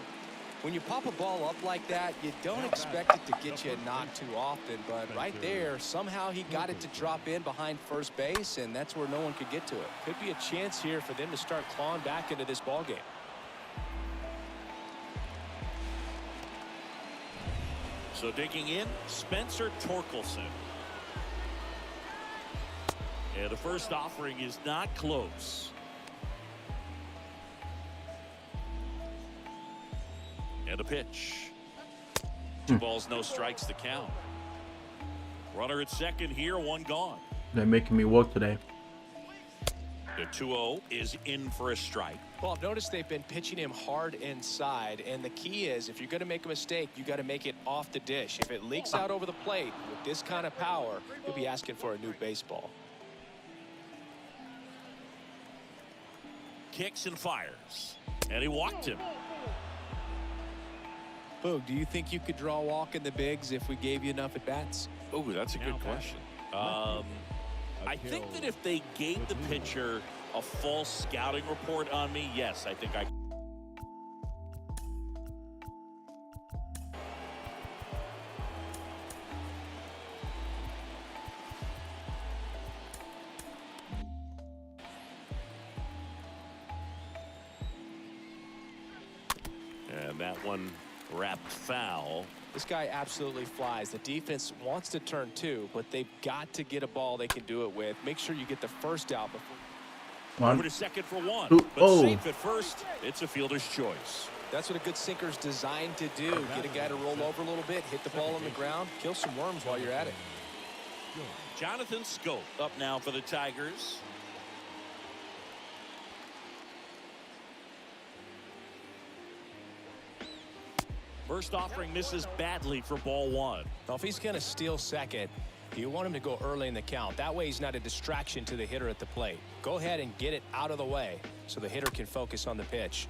When you pop a ball up like that, you don't expect it to get you a knock too often, but right there, somehow he got it to drop in behind first base, and that's where no one could get to it. Could be a chance here for them to start clawing back into this ball game. So digging in, Spencer Torkelson. And the first offering is not close. And a pitch. 2 balls, no strikes to count. Runner at second here, 1 gone. They're making me work today. The 2-0 is in for a strike. Well, I've noticed they've been pitching him hard inside, and the key is if you're going to make a mistake, you got to make it off the dish. If it leaks out over the plate with this kind of power, you'll be asking for a new baseball. Kicks and fires. And he walked him. Boog, do you think you could draw a walk in the bigs if we gave you enough at-bats? Oh, that's a good question. I think that if they gave the pitcher a false scouting report on me, yes, I think I. that one wrapped foul. This guy absolutely flies. The defense wants to turn two, but they've got to get a ball they can do it with. Make sure you get the first out before. Over to second for one. Two. But safe at first. It's a fielder's choice. That's what a good sinker's designed to do. Get a guy to roll over a little bit, hit the ball on the ground, kill some worms while you're at it. Jonathan Schoop up now for the Tigers. First offering misses badly for ball one. Now, if he's going to steal second, you want him to go early in the count. That way he's not a distraction to the hitter at the plate. Go ahead and get it out of the way so the hitter can focus on the pitch.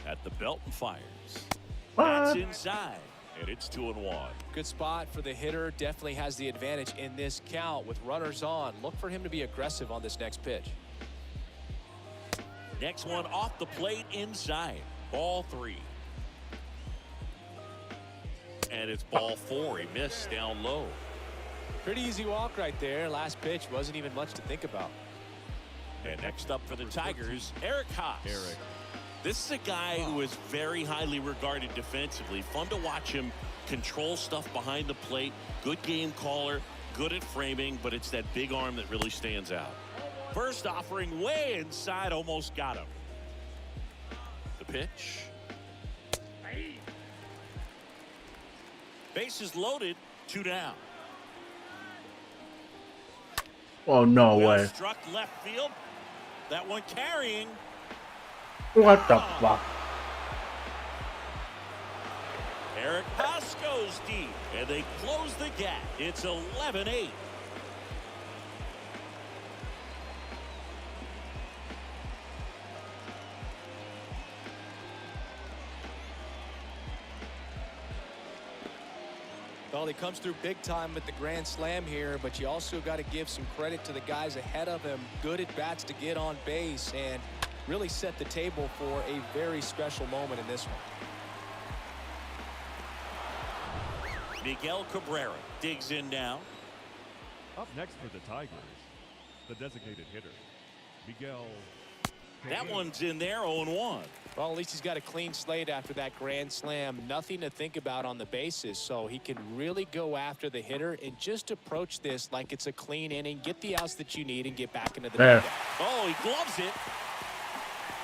At the belt and fires. That's inside, and it's 2-1. Good spot for the hitter. Definitely has the advantage in this count with runners on. Look for him to be aggressive on this next pitch. Next one off the plate inside. Ball 3. And it's ball 4. He missed down low. Pretty easy walk right there. Last pitch wasn't even much to think about. And next up for the Tigers, Eric Haas. This is a guy who is very highly regarded defensively. Fun to watch him control stuff behind the plate. Good game caller, good at framing, but it's that big arm that really stands out. First offering way inside, almost got him. The pitch. Bases loaded, 2 down. Oh, no way. Struck left field. That one carrying. What the fuck? Eric Haas goes deep, and they close the gap. It's 11-8. Well, he comes through big time with the grand slam here, but you also got to give some credit to the guys ahead of him. Good at bats to get on base and really set the table for a very special moment in this one. Miguel Cabrera digs in now. Up next for the Tigers, the designated hitter, Miguel. That one's in there, 0-1. Well, at least he's got a clean slate after that grand slam. Nothing to think about on the bases, so he can really go after the hitter and just approach this like it's a clean inning, get the outs that you need, and get back into the dugout. Oh, he gloves it.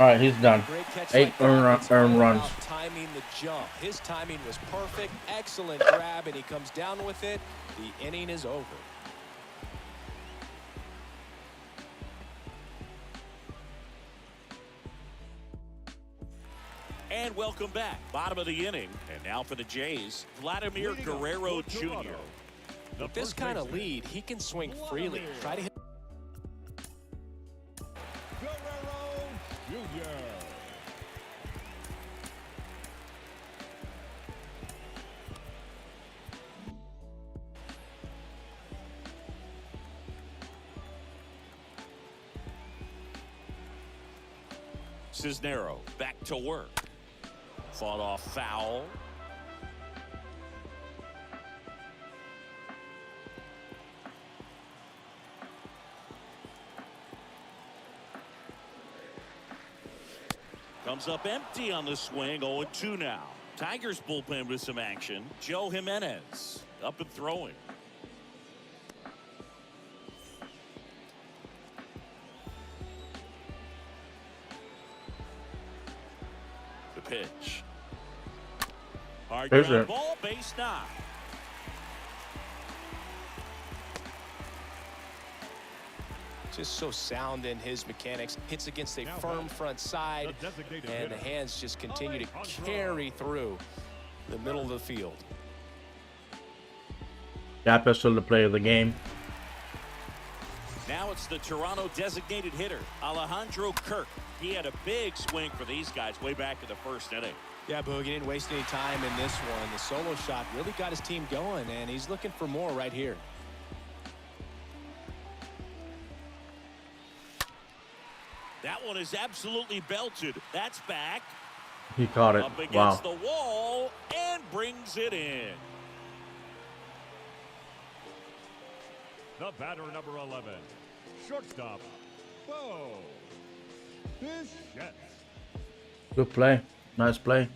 All right, he's done. 8 earned runs. Timing the jump. His timing was perfect. Excellent grab, and he comes down with it. The inning is over. And welcome back. Bottom of the inning. And now for the Jays, Vladimir Guerrero Jr. With this kind of lead, he can swing freely. Try to hit. Guerrero Jr. Cisnero back to work. Fought off foul. Comes up empty on the swing. 0-2 now. Tigers bullpen with some action. Joe Jimenez up and throwing. The pitch. Hard ground ball, base knock. Just so sound in his mechanics. Hits against a firm front side, and the hands just continue to carry through the middle of the field. Yap is still the player of the game. Now it's the Toronto designated hitter, Alejandro Kirk. He had a big swing for these guys way back in the first inning. Yeah, Boog, he didn't waste any time in this one. The solo shot really got his team going, and he's looking for more right here. That one is absolutely belted. That's back. He caught it. Up against Wow. the wall and brings it in. The batter, number 11, shortstop, Bo Bichette. Good play. Nice play.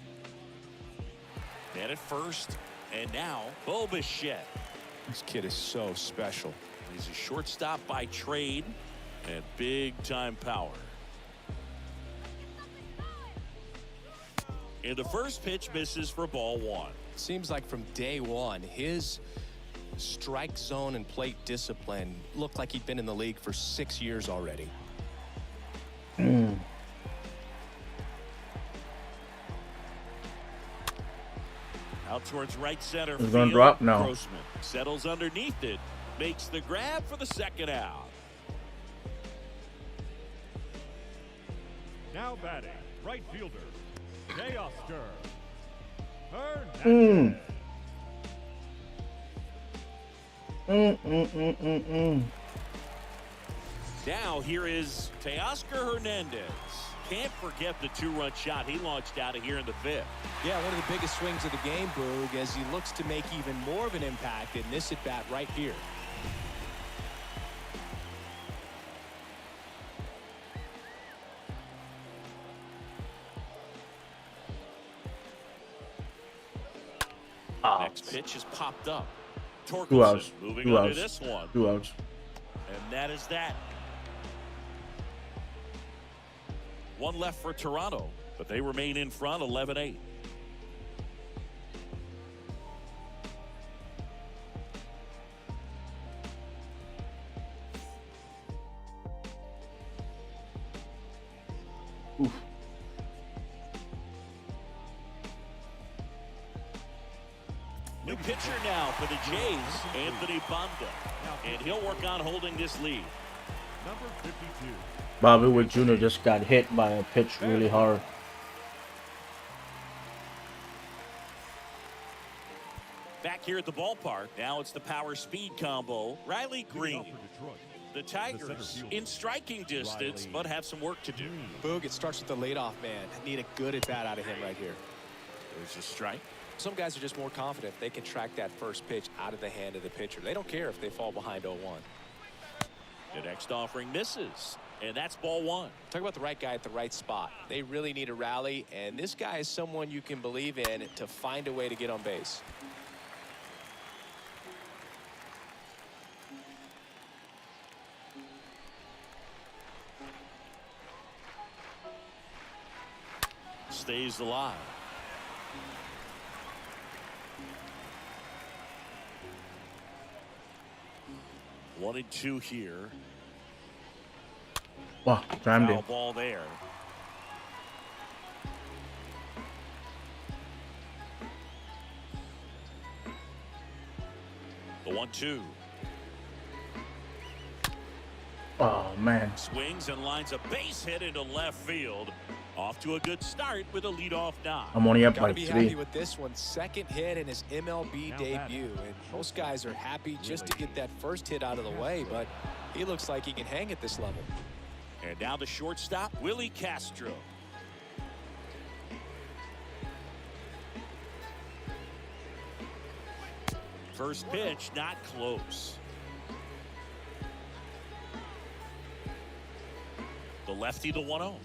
And at first, and now Bo Bichette. This kid is so special. He's a shortstop by trade and big-time power. And the first pitch misses for ball one. Seems like from day one, his strike zone and plate discipline looked like he'd been in the league for 6 years already. Out towards right center It's field. gonna drop now. Grossman settles underneath it. Makes the grab for the second out. Now batting, right fielder, Teoscar Hernandez. Now here is Teoscar Hernandez. Can't forget the two-run shot he launched out of here in the fifth. Yeah, one of the biggest swings of the game, Boog, as he looks to make even more of an impact in this at-bat right here. Next pitch is popped up. 2 outs. Torkelson moving 2 under outs. this one. 2 outs. And that is that. One left for Toronto, but they remain in front 11-8. New pitcher now for the Jays, Anthony Banda. And he'll work on holding this lead. Number 52. Bobby Witt Jr. just got hit by a pitch really hard. Back here at the ballpark, now it's the power speed combo. Riley Green. The Tigers in striking distance, but have some work to do. Boog, it starts with the leadoff man. Need a good at-bat out of him right here. There's a strike. Some guys are just more confident they can track that first pitch out of the hand of the pitcher. They don't care if they fall behind 0-1. The next offering misses, and that's ball one. Talk about the right guy at the right spot. They really need a rally, and this guy is someone you can believe in to find a way to get on base. Stays alive. One and two here. Wow, timed Foul it. ball there. The 1-2. Oh man. Swings and lines a base hit into left field. Off to a good start with a leadoff knock. I'm only up by Gotta be happy 3. with this one. Second hit in his MLB debut. And most guys are happy just to get that first hit out of the way, but he looks like he can hang at this level. And now the shortstop, Willie Castro. First pitch, not close. The lefty, the 1-0.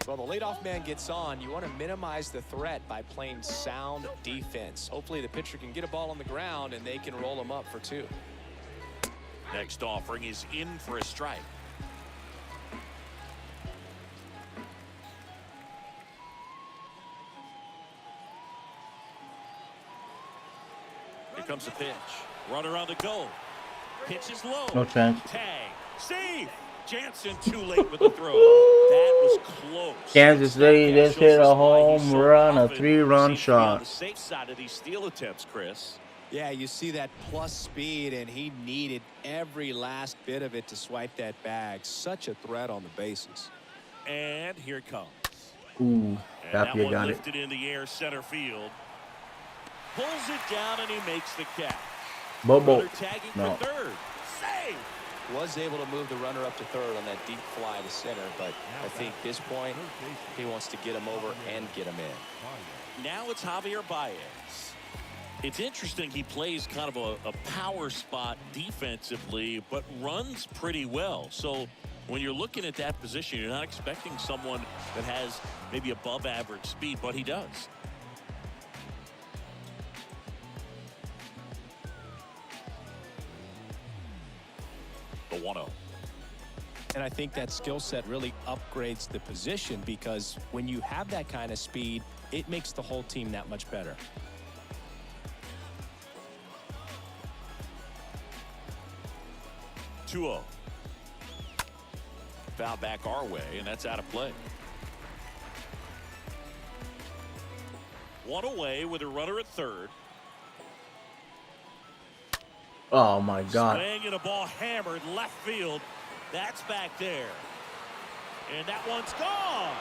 Well, the leadoff man gets on. You want to minimize the threat by playing sound defense. Hopefully the pitcher can get a ball on the ground and they can roll him up for 2. Next offering is in for a strike. Here comes the pitch. Runner on the go. Pitch is low. No chance. Tag. Save. Jansen too late with the throw. That was close. Kansas City just hit a home run, a 3-run On shot. the safe side of these steal attempts, Chris. Yeah, you see that plus speed, and he needed every last bit of it to swipe that bag. Such a threat on the bases. And here it comes. Ooh, And that Tapia one got it. lifted in the air, center field. Pulls it down, and he makes the catch. Bobo. Runner tagging No. for third. Save. Was able to move the runner up to third on that deep fly to center, but I think at this point he wants to get him over and get him in. Now it's Javier Baez. It's interesting, he plays kind of a power spot defensively, but runs pretty well. So When you're looking at that position, you're not expecting someone that has maybe above average speed, but he does. The 1-0. And I think that skill set really upgrades the position, because when you have that kind of speed, it makes the whole team that much better. Foul back our way, and that's out of play. One away with a runner at third. Oh my God. Swing and a ball hammered left field. That's back there. And that one's gone.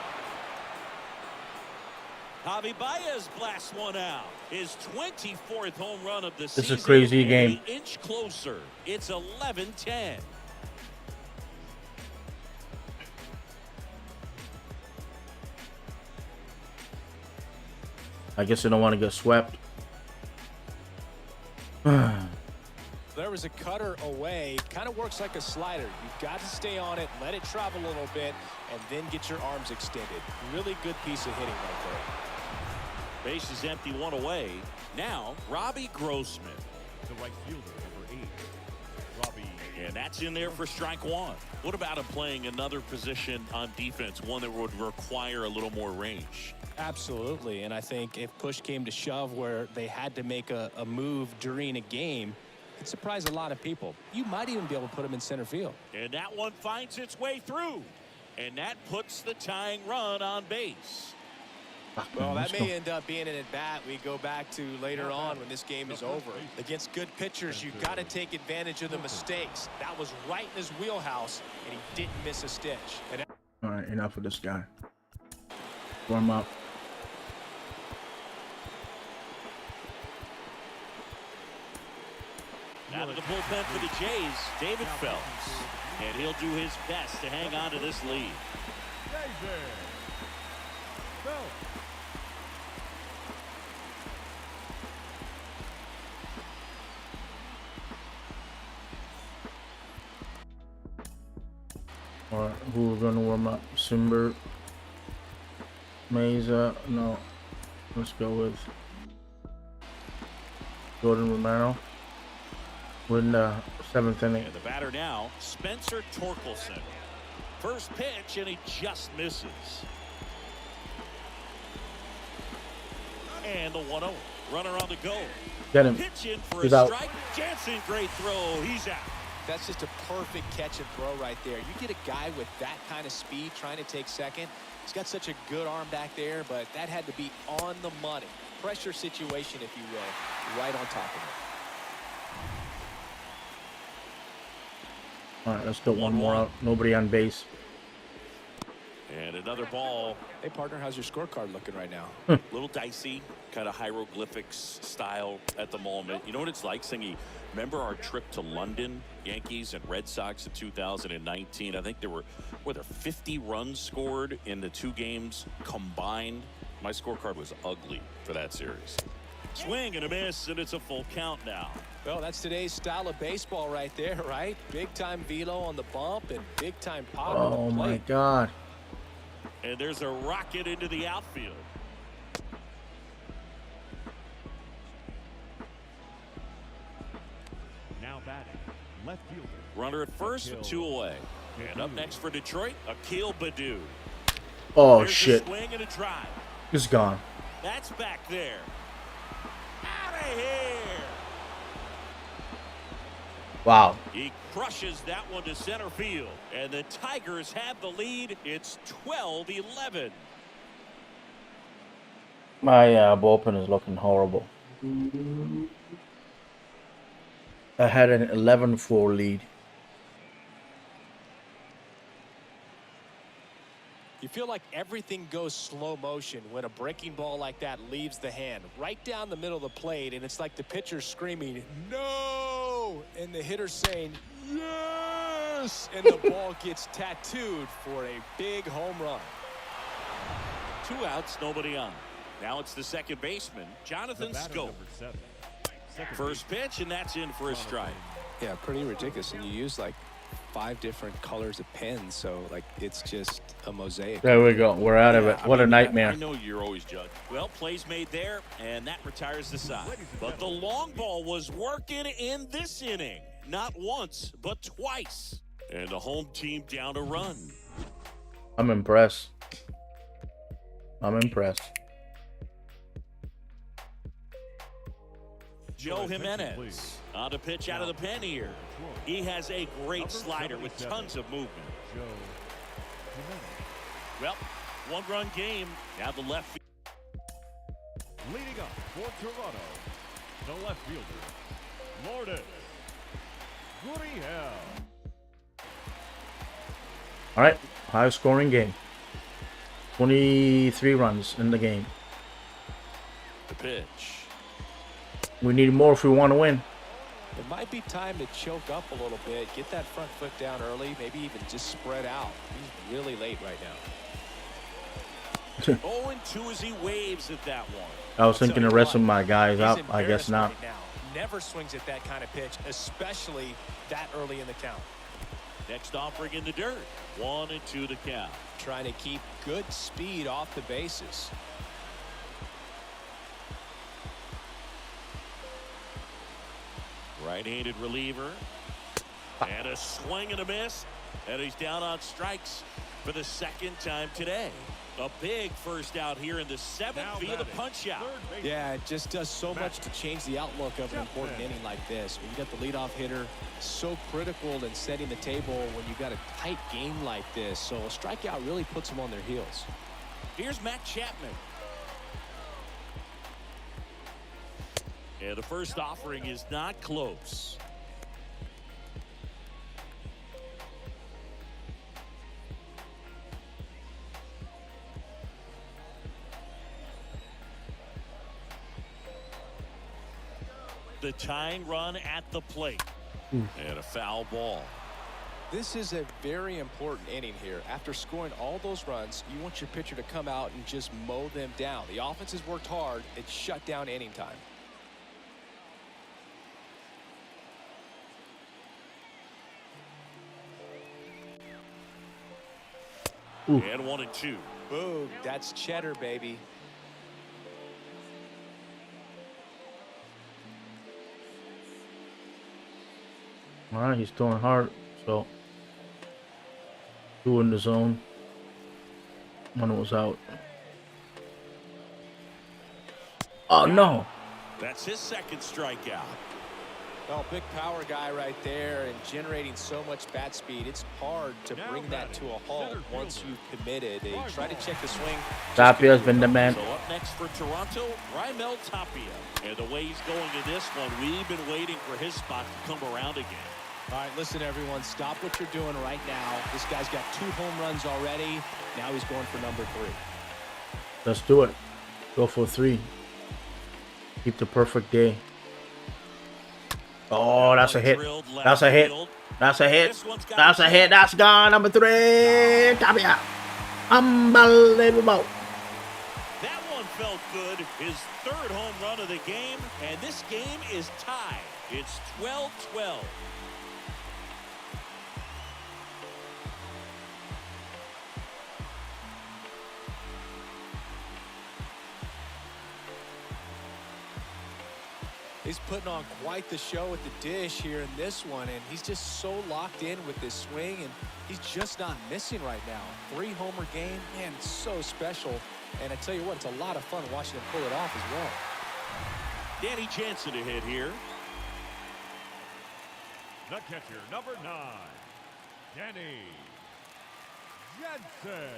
Javi Baez blasts one out. His 24th home run of the season. This is a crazy game. An inch closer. It's 11-10. I guess I don't want to get swept. There was a cutter away. Kind of works like a slider. You've got to stay on it, let it travel a little bit, and then get your arms extended. Really good piece of hitting right there. Base is empty, one away. Now, Robbie Grossman. The right fielder, number 8. Robbie. And that's in there for strike one. What about him playing another position on defense, one that would require a little more range? Absolutely, and I think if push came to shove where they had to make a move during a game, it surprised a lot of people. You might even be able to put him in center field. And that one finds its way through. And that puts the tying run on base. Well, that may end up being an at-bat we go back to later on when this game is over. Against good pitchers, you've got to take advantage of the mistakes. That was right in his wheelhouse, and he didn't miss a stitch. All right, enough of this guy. Warm up. Out of the bullpen for the Jays, David Phelps. And he'll do his best to hang on to this lead. David Phelps. All right, who we're gonna warm up? Simber, Meza. No, let's go with Jordan Romano. We're in the 7th inning. And the batter now, Spencer Torkelson. First pitch, and he just misses. And the 1-0. Runner on the go. Get him. Pitch in for He's a out. strike. Jansen, great throw. He's out. That's just a perfect catch and throw right there. You get a guy with that kind of speed trying to take second. He's got such a good arm back there, but that had to be on the money. Pressure situation, if you will, right on top of it. All right, let's get one more out. Nobody on base. And another ball. Hey, partner, how's your scorecard looking right now? A little dicey, kind of hieroglyphics style at the moment. You know what it's like, Singy? Remember our trip to London, Yankees and Red Sox in 2019? I think there were 50 runs scored in the 2 games combined. My scorecard was ugly for that series. Swing and a miss, and it's a full count now. Well, that's today's style of baseball right there, right? Big-time velo on the bump and big-time power on the Oh plate. my God. And there's a rocket into the outfield. Now batting, left fielder. Runner at first, 2 away. And up next for Detroit, Akil Baddoo. Oh There's shit. a swing and a drive. It's gone. That's back there. Out of here. Wow. He crushes that one to center field. And the Tigers have the lead. It's 12-11. My bullpen is looking horrible. I had an 11-4 lead. You feel like everything goes slow motion when a breaking ball like that leaves the hand right down the middle of the plate, and it's like the pitcher screaming, "No!" and the hitter saying, "Yes!" and the ball gets tattooed for a big home run. 2 outs, nobody on. Now it's the second baseman, Jonathan The batter, Scope. number 7. Second First pitch, and that's in for a strike. Yeah, pretty ridiculous. And you use like 5 different colors of pens, so like it's just a mosaic. There we go. We're out of it. What a nightmare. I know you're always judged. Well, plays made there, and that retires the side. But the long ball was working in this inning. Not once, but twice. And the home team down a run. I'm impressed. I'm impressed. Joe Jimenez on the pitch out of the pen here. He has a great slider with tons of movement. Well, one-run game. Now the left field. Leading up for Toronto, the left fielder, Lourdes Gurriel. All right, high scoring game. 23 runs in the game. The pitch. We need more if we want to win. It might be time to choke up a little bit, get that front foot down early, maybe even just spread out. He's really late right now. 0-2 as he waves at that one. I was thinking to wrestle my guys up. I guess not. Right now. Never swings at that kind of pitch, especially that early in the count. Next offering in the dirt. 1-2 to count. Trying to keep good speed off the bases. Right-handed reliever. And a swing and a miss. And he's down on strikes for the second time today. A big first out here in the 7th via the punch out. Yeah, it just does so much to change the outlook of an important inning like this. When you got the leadoff hitter, so critical in setting the table when you got a tight game like this. So a strikeout really puts them on their heels. Here's Matt Chapman. And the first offering is not close. The tying run at the plate. And a foul ball. This is a very important inning here. After scoring all those runs, you want your pitcher to come out and just mow them down. The offense has worked hard. It's shut down inning time. And 1-2. Boom, that's cheddar, baby. All right, he's throwing hard, so 2 in the zone. 1 was out. Oh no! That's his second strikeout. Well, big power guy right there and generating so much bat speed. It's hard to bring that to a halt once you've committed. They try to check the swing. Tapia's been the man. So up next for Toronto, Raimel Tapia. And the way he's going to this one, we've been waiting for his spot to come around again. All right, listen, everyone. Stop what you're doing right now. This guy's got 2 home runs already. Now he's going for number 3. Let's do it. Go for 3. Keep the perfect day. Oh, that's a hit. That's a hit. That's a hit. That's a hit. That's gone. Number 3. Tapia. Unbelievable. That one felt good. His 3rd home run of the game. And this game is tied. It's 12-12. He's putting on quite the show at the dish here in this one, and he's just so locked in with this swing, and he's just not missing right now. 3-homer game, man, it's so special. And I tell you what, it's a lot of fun watching him pull it off as well. Danny Jansen to hit here. The catcher, number 9, Danny Jansen.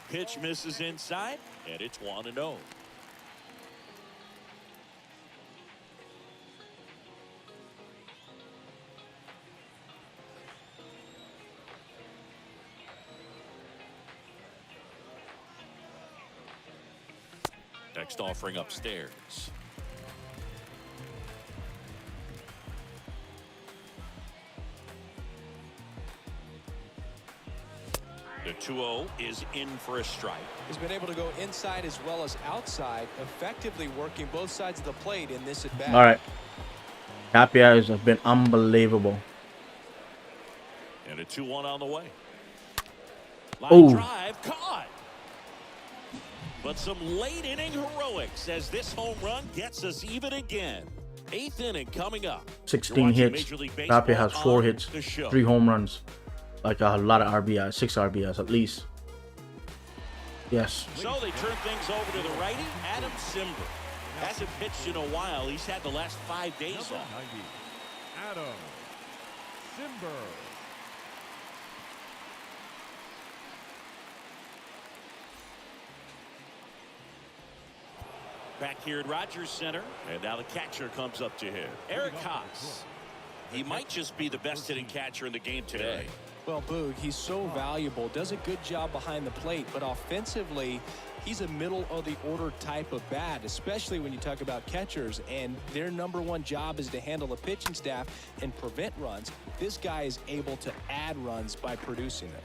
Pitch misses inside, and it's 1-0. Next offering upstairs. The 2-0 is in for a strike. He's been able to go inside as well as outside, effectively working both sides of the plate in this at-bat. All right. Tapia has been unbelievable. And a 2-1 on the way. Line Oh. drive caught. But some late inning heroics as this home run gets us even again. 8th inning coming up. 16 hits. Pape has 4 hits, 3 home runs. Like a lot of RBIs, 6 RBIs at least. Yes. So they turn things over to the righty, Adam Cimber. Hasn't pitched in a while. He's had the last 5 days Number off. 90, Adam Cimber. Back here at Rogers Center, and now the catcher comes up to him. Eric Haas. He might just be the best hitting catcher in the game today. Well, Boog, he's so valuable, does a good job behind the plate, but offensively, he's a middle-of-the-order type of bat, especially when you talk about catchers, and their #1 job is to handle the pitching staff and prevent runs. This guy is able to add runs by producing them.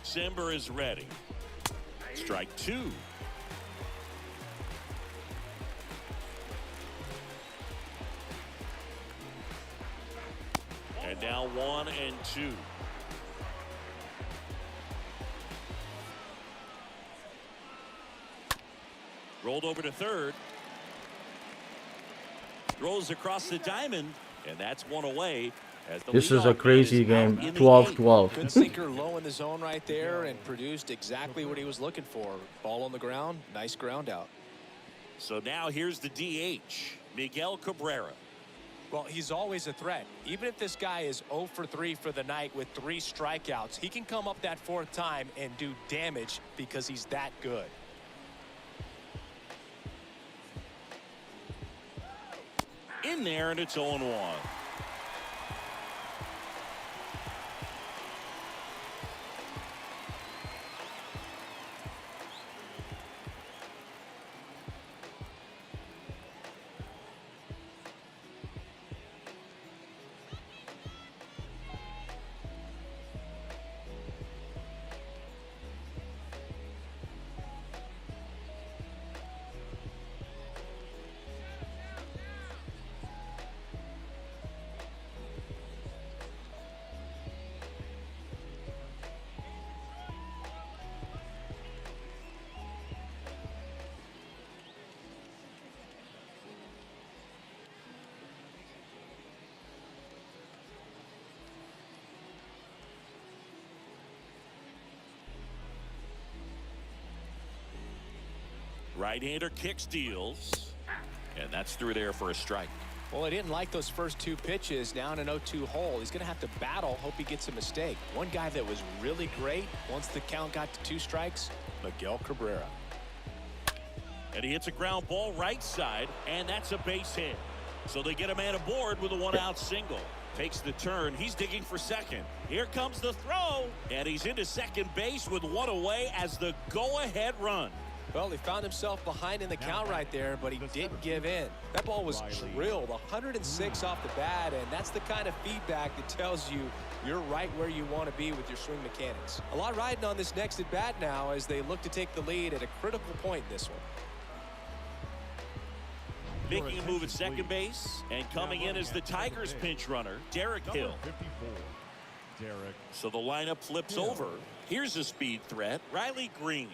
Cimber is ready. Strike 2. And now 1-2. Rolled over to third. Throws across the diamond, and that's one away. This is a crazy game. 12-12. Good sinker low in the zone right there and produced exactly what he was looking for. Ball on the ground, nice ground out. So now here's the DH, Miguel Cabrera. Well, he's always a threat. Even if this guy is 0 for 3 for the night with 3 strikeouts, he can come up that 4th time and do damage because he's that good. In there, and it's 0-1. Right-hander kick steals, and that's through there for a strike. Well, he didn't like those first 2 pitches. Now in an 0-2 hole, he's going to have to battle, hope he gets a mistake. One guy that was really great once the count got to 2 strikes, Miguel Cabrera. And he hits a ground ball right side, and that's a base hit. So they get a man aboard with a 1-out single. Takes the turn. He's digging for second. Here comes the throw, and he's into second base with 1 away as the go-ahead run. Well, he found himself behind in the count right there, but he didn't give in. That ball was drilled 106 off the bat, and that's the kind of feedback that tells you you're right where you want to be with your swing mechanics. A lot riding on this next at bat now as they look to take the lead at a critical point in this one. Making a move at second base, and coming in as the Tigers pinch runner, Derek Hill. 54, Derek. So the lineup flips over. Here's a speed threat, Riley Green.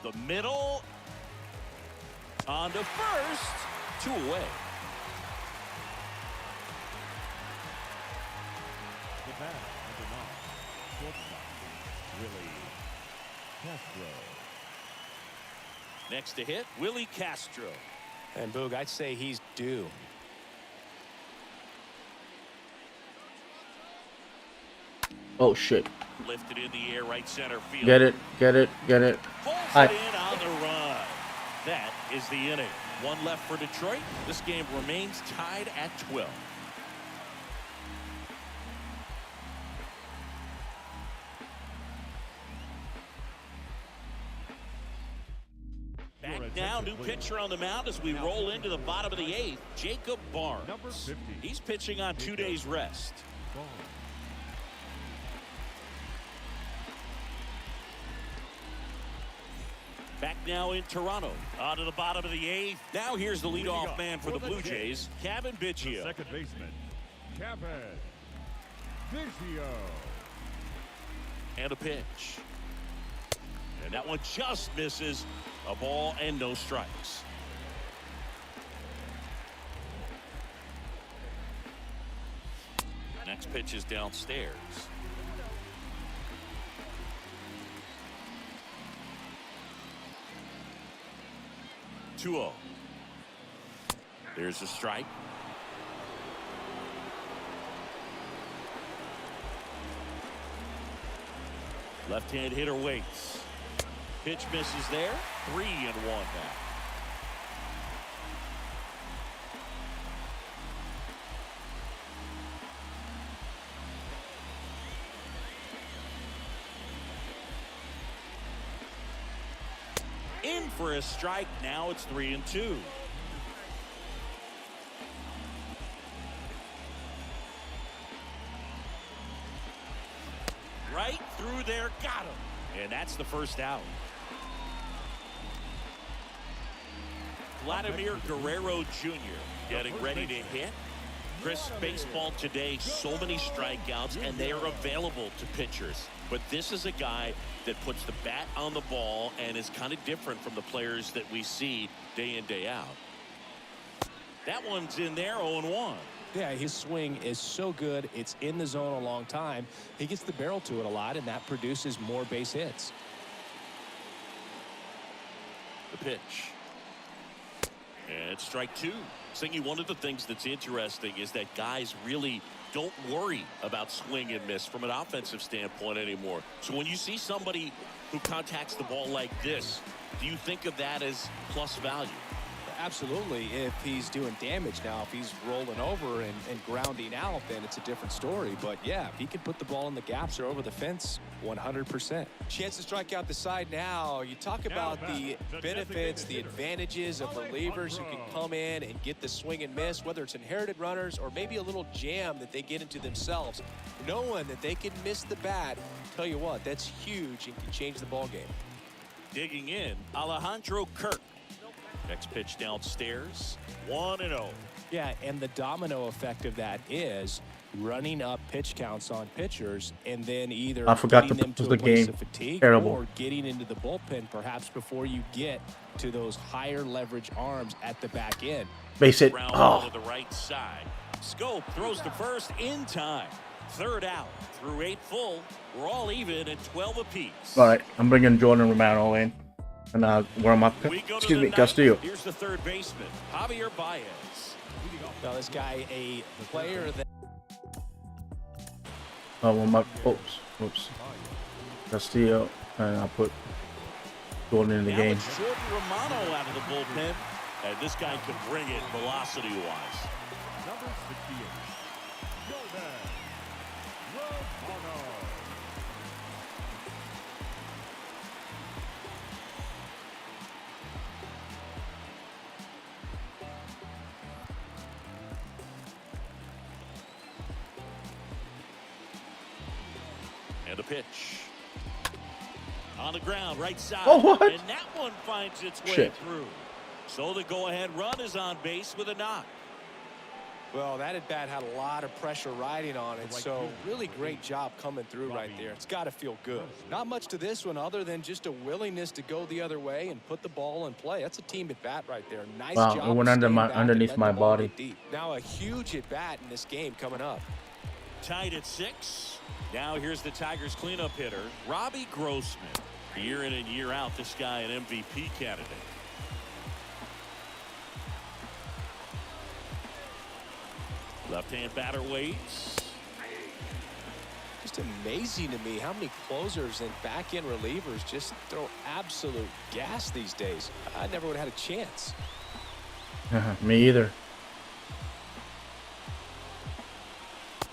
the middle. On to first. 2 away. The bat under 9. Shortstop, Willie Castro. Next to hit, Willie Castro. And Boog, I'd say he's due. Oh shit. Lifted in the air, right center field. Get it, get it, get it. Pulls Hi. it in on the run. That is the inning. 1 left for Detroit. This game remains tied at 12. Back now, new pitcher on the mound as we roll into the bottom of the 8th, Jacob Barnes. Number 50. He's pitching on 2 days rest. Barnes. Back now in Toronto. On to the bottom of the 8th. Now here's the leadoff man for the Blue Jays, Kevin The Biggio. second baseman, Kevin Biggio. And a pitch. And that one just misses. A ball and no strikes. Next pitch is downstairs. Two-0. There's a strike. Left-hand hitter waits. Pitch misses there. 3-1 now. In for a strike. Now it's 3-2. Right through there. Got him. And that's the first out. Vladimir Guerrero Jr. getting ready to hit. Chris, baseball today, so many strikeouts, and they are available to pitchers. But this is a guy that puts the bat on the ball and is kind of different from the players that we see day in, day out. That one's in there, 0-1. Yeah, his swing is so good. It's in the zone a long time. He gets the barrel to it a lot, and that produces more base hits. The pitch. And strike 2. Singy, one of the things that's interesting is that guys really don't worry about swing and miss from an offensive standpoint anymore. So when you see somebody who contacts the ball like this, do you think of that as plus value? Absolutely. If he's doing damage now, if he's rolling over and grounding out, then it's a different story. But yeah, if he can put the ball in the gaps or over the fence, 100%. Chance to strike out the side now. You talk about the benefits, the advantages of relievers who can come in and get the swing and miss, whether it's inherited runners or maybe a little jam that they get into themselves. Knowing that they can miss the bat, tell you what, that's huge and can change the ball game. Digging in, Alejandro Kirk. Next pitch downstairs, 1-0. Yeah, and the domino effect of that is running up pitch counts on pitchers and then either I forgot getting to them to pause a the place game. of fatigue Terrible. or getting into the bullpen perhaps before you get to those higher leverage arms at the back end. Base it. Ground ball Oh, to the right side. Scope throws to first in time. Third out through 8 full. We're all even at 12 apiece. all right. I'm bringing Jordan Romano in, and warm up. We go to Excuse the me, ninth. Castillo. Here's the third baseman, Javier Baez. Now this guy, a player that Warm up. Oops. Castillo, and I'll put Jordan in the Now game. it's Jordan Romano out of the bullpen, and this guy can bring it velocity-wise. Number 68, Jordan Romano. And a pitch. On the ground, right side. Oh, what? And that one finds its way Shit. through. So the go-ahead run is on base with a knock. Well, that at bat had a lot of pressure riding on it, so really great job coming through right there. It's got to feel good. Not much to this one other than just a willingness to go the other way and put the ball in play. That's a team at bat right there. Nice job. Wow, it went underneath my body. Now a huge at bat in this game coming up. Tied at 6. Now here's the Tigers cleanup hitter, Robbie Grossman. Year in and year out, this guy an MVP candidate. Left-hand batter waits. Just amazing to me how many closers and back-end relievers just throw absolute gas these days. I never would have had a chance. Me either.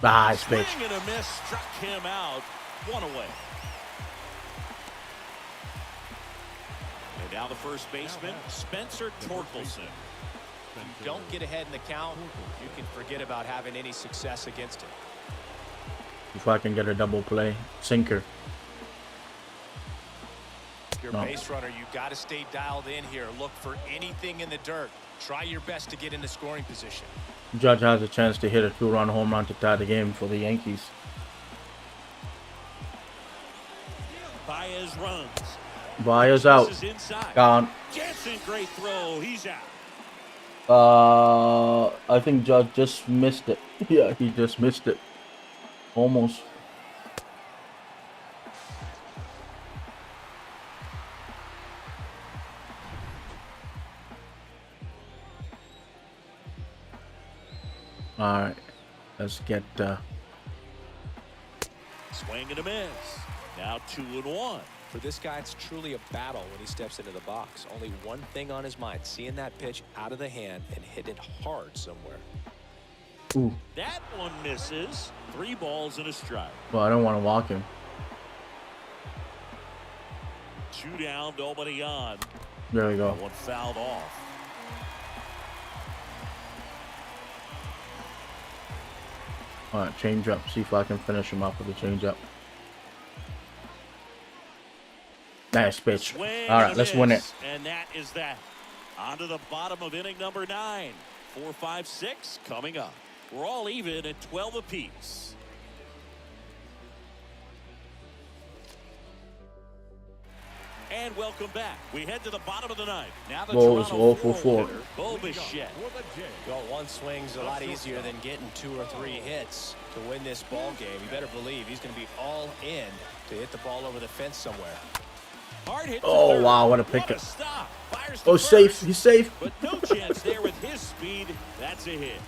Nice pitch. Swing and a miss, struck him out. 1 away. And now the first baseman, Spencer Torkelson. You don't get ahead in the count, you can forget about having any success against it. If I can get a double play, sinker. If you're a base runner, you got to stay dialed in here. Look for anything in the dirt. Try your best to get in the scoring position. Judge has a chance to hit a 2-run home run to tie the game for the Yankees. Baez runs. Baez out. Gone. Jansen, great throw. He's out. I think Judge just missed it. Yeah, he just missed it. Almost. All right, let's get swing and a miss. Now 2-1. For this guy, it's truly a battle when he steps into the box. Only one thing on his mind, seeing that pitch out of the hand and hit it hard somewhere. Ooh. That one misses. 3 balls and a strike. Well, I don't want to walk him. 2 down, nobody on. There we go. That one fouled off. All right, change up. See if I can finish him off with a change up. Nice pitch. All right, let's win it. And that is that. On to the bottom of inning number 9. 4, 5, 6 coming up. We're all even at 12 apiece. And welcome back. We head to the bottom of the 9th. Now the Ball is Toronto 0 for 4. Bo Bichette. Well, one swing's a lot easier than getting 2 or 3 hits to win this ball game. You better believe he's going to be all in to hit the ball over the fence somewhere. Hard hit. Oh wow, what a pickup! Oh, first, safe. He's safe. But no chance there with his speed. That's a hit.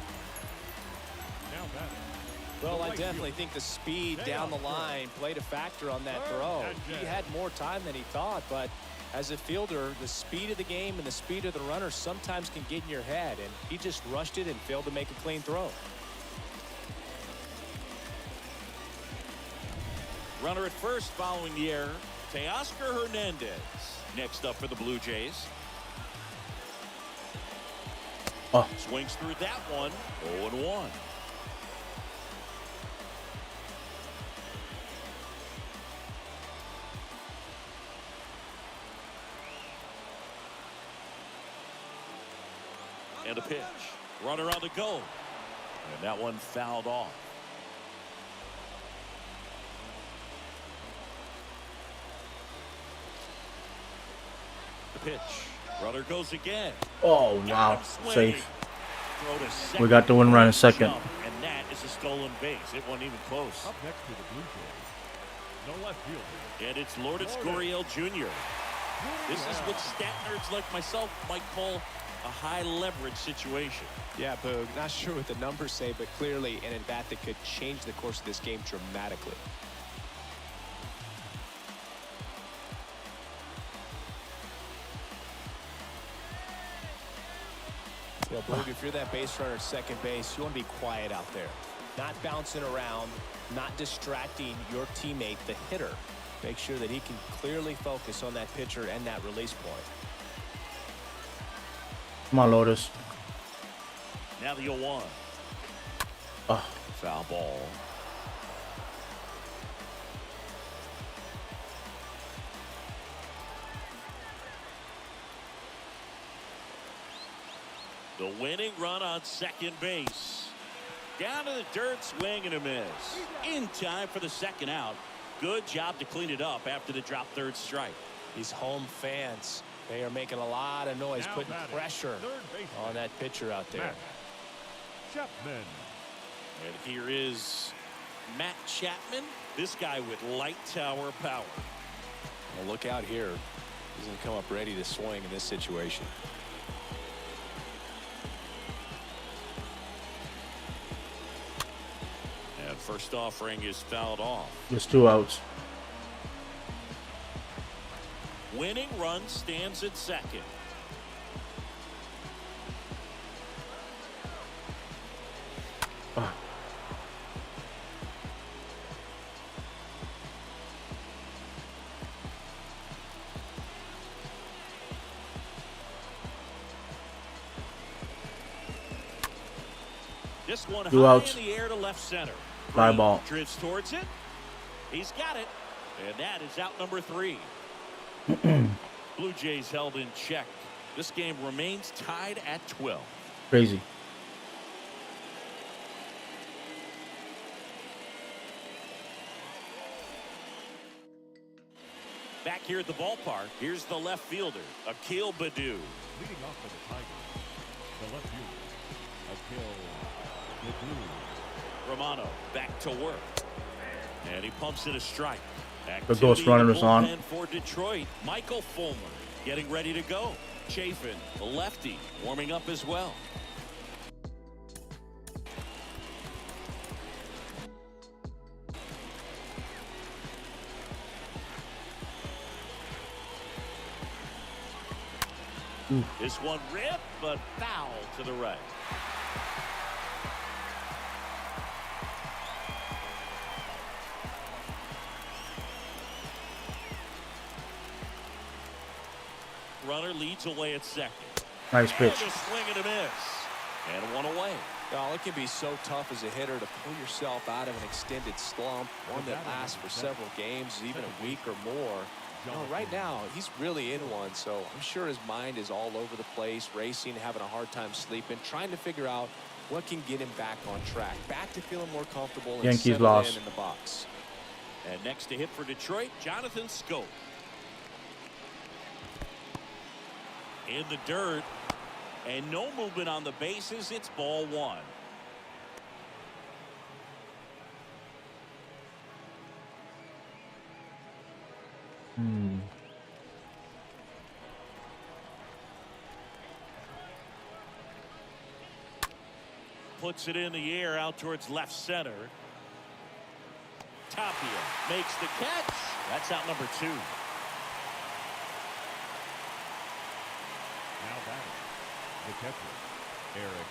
Well, I definitely think the speed down the line played a factor on that throw. He had more time than he thought, but as a fielder, the speed of the game and the speed of the runner sometimes can get in your head, and he just rushed it and failed to make a clean throw. Runner at first following the error. Teoscar Hernandez next up for the Blue Jays. Oh. Swings through that one. 0-1. And a pitch. Runner on the go. And that one fouled off. The pitch. Runner goes again. Oh wow, safe. Throw to second. We got the one run in second. And that is a stolen base. It wasn't even close. Up next to the Blue Jays, no left fielder. And it's Lourdes Gurriel Jr. This is what stat nerds like myself might call a high leverage situation. Yeah, Boog, not sure what the numbers say, but clearly an at-bat that could change the course of this game dramatically. You know, Boog, if you're that base runner at second base, you want to be quiet out there. Not bouncing around, not distracting your teammate, the hitter. Make sure that he can clearly focus on that pitcher and that release point. Come on, Lourdes. Now the 0-1. Oh. Foul ball. The winning run on second base. Down to the dirt, swing and a miss. In time for the second out. Good job to clean it up after the drop third strike. These home fans, they are making a lot of noise, Now putting batting, pressure on that pitcher out there. Matt Chapman. And here is Matt Chapman. This guy with light tower power. Well, look out here. He's going to come up ready to swing in this situation. And first offering is fouled off. Just 2 outs. Winning run stands at second. This one 2 high outs. in the air to left center. Fly ball. Drifts towards it. He's got it. And that is out number 3. Blue Jays held in check. This game remains tied at 12. Crazy. Back here at the ballpark, here's the left fielder, Akil Baddoo. Leading off for the Tigers, the left fielder, Akil Baddoo. Romano back to work. And he pumps in a strike. The ghost runner is on. For Detroit, Michael Fulmer getting ready to go. Chafin, the lefty, warming up as well. This one ripped, but foul to the right. Runner leads away at second. Nice pitch. And a swing and a miss. And one away. Oh, it can be so tough as a hitter to pull yourself out of an extended slump, one that lasts for several games, even a week or more. Right now, he's really in one, so I'm sure his mind is all over the place, racing, having a hard time sleeping, trying to figure out what can get him back on track, back to feeling more comfortable and Yankees settled lost. in the box. And next to hit for Detroit, Jonathan Schoop. In the dirt, and no movement on the bases. It's ball 1. Puts it in the air out towards left center. Tapia makes the catch. That's out number 2. Now batting, the catcher, Eric.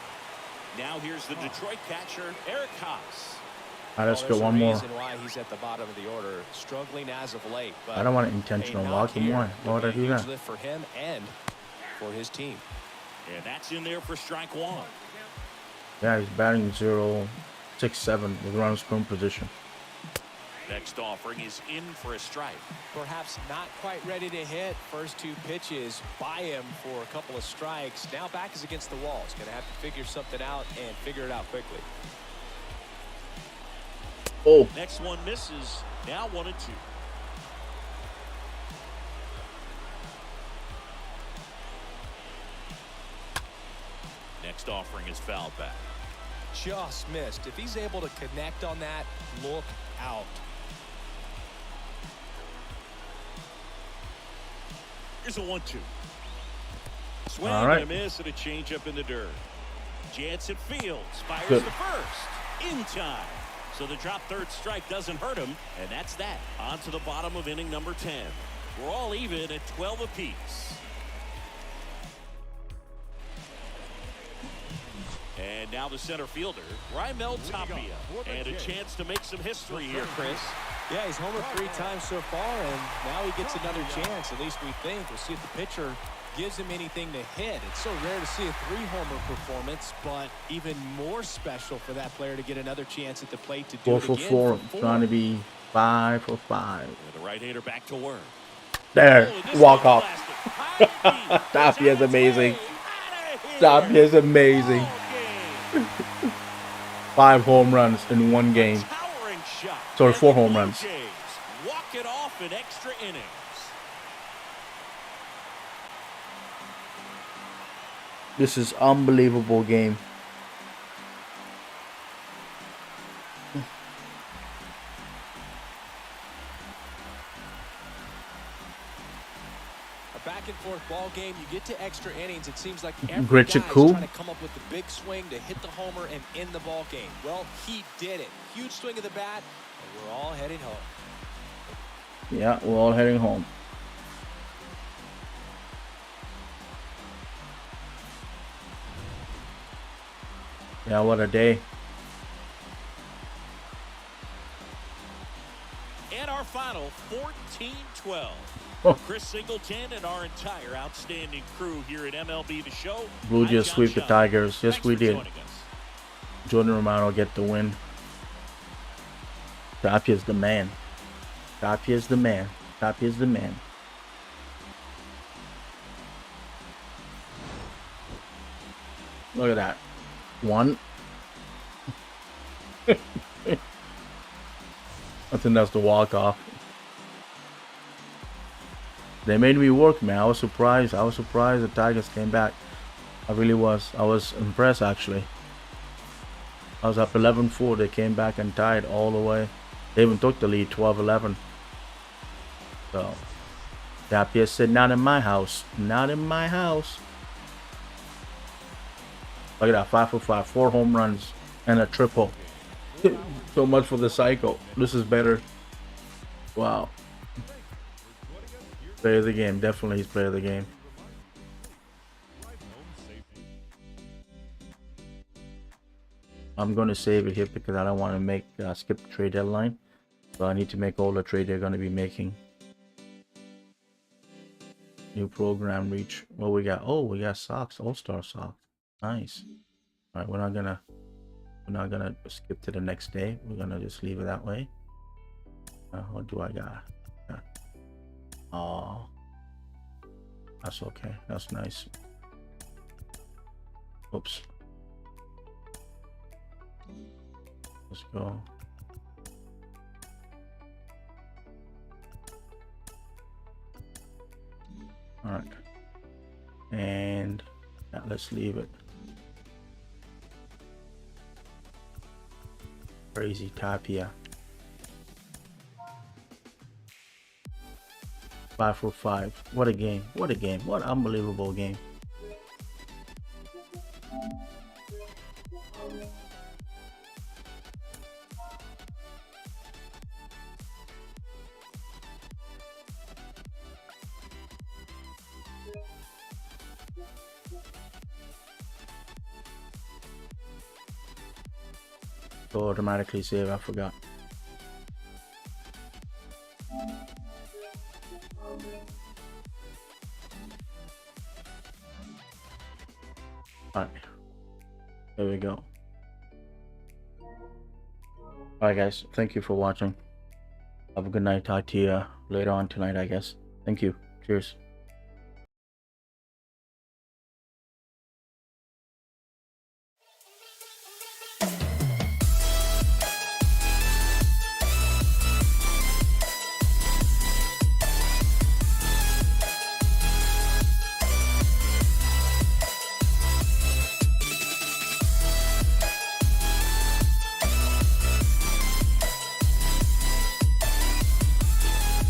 Now here's the Detroit catcher, Eric Haas. All right, let's There's get a one more. reason why he's at the bottom of the order, struggling as of late. But I don't want an intentional walk. Come on. Why would I do that? lift for him and for his team. And that's in there for strike 1. Yeah, he's batting 0-6-7 with runners scoring position. Next offering is in for a strike. Perhaps not quite ready to hit. First 2 pitches by him for a couple of strikes. Now back is against the wall. He's going to have to figure something out and figure it out quickly. Oh, Next one misses. Now 1-2. Next offering is fouled back. Just missed. If he's able to connect on that, look out. Here's a 1-2. Swing All right. and a miss and a changeup in the dirt. Jansen Fields fires Good. the first in time. So the drop third strike doesn't hurt him, and that's that. On to the bottom of inning number 10. We're all even at 12 apiece. And now the center fielder, Raimel Tapia, and a chance to make some history here, Chris. Yeah, he's homered 3 times so far, and now he gets another chance. At least we think. We'll see if the pitcher gives him anything to hit. It's so rare to see a 3-homer performance, but even more special for that player to get another chance at the plate to do 4 it for again. 4. for 4. Trying to be 5 for 5. And the right-hander back to work. There, Oh, this walk one off. blasted. High deep. Tapia's amazing. Outta here. Tapia's amazing. Ball game. 5 home runs in one game. Towering shot. Sorry, 4 home Blue runs. Jays walk it off in extra innings. This is unbelievable game. A back and forth ball game. You get to extra innings. It seems like every Gritchy guy's cool. trying to come up with the big swing to hit the homer and end the ball game. Well, he did it. Huge swing of the bat, and we're all heading home. Yeah, we're all heading home. Yeah, what a day. And our final 14-12. Oh. Chris Singleton and our entire outstanding crew here at MLB The Show. Blue I'm Jays John sweep the Schaub. Tigers. Yes, Thanks we for did. joining us. Jordan Romano get the win. Tapia's the man. Tapia's the man. Tapia's the man. Look at that. 1. I think that's the walk-off. They made me work, man. I was surprised. I was surprised the Tigers came back. I really was. I was impressed, actually. I was up 11-4. They came back and tied all the way. They even took the lead 12-11. So, Tapia said, not in my house. Not in my house. Look at that. 5 for 5. 4 home runs and a triple. So much for the cycle. This is better. Wow. Player of the game. Definitely he's player of the game. I'm going to save it here because I don't want to make skip the trade deadline. So I need to make all the trade they're going to be making. New program reach. What we got? Oh, we got socks. All-star socks. Nice. All right, we're not gonna skip to the next day. We're gonna just leave it that way. What do I got? Oh, that's okay. That's nice. Oops. Let's go. All right. And yeah, let's leave it. Crazy Tapia. 5 for 5. What a game. What a game. What an unbelievable game. So automatically save, I forgot. Alright. There we go. Alright guys, thank you for watching. Have a good night. Talk to you later on tonight, I guess. Thank you. Cheers.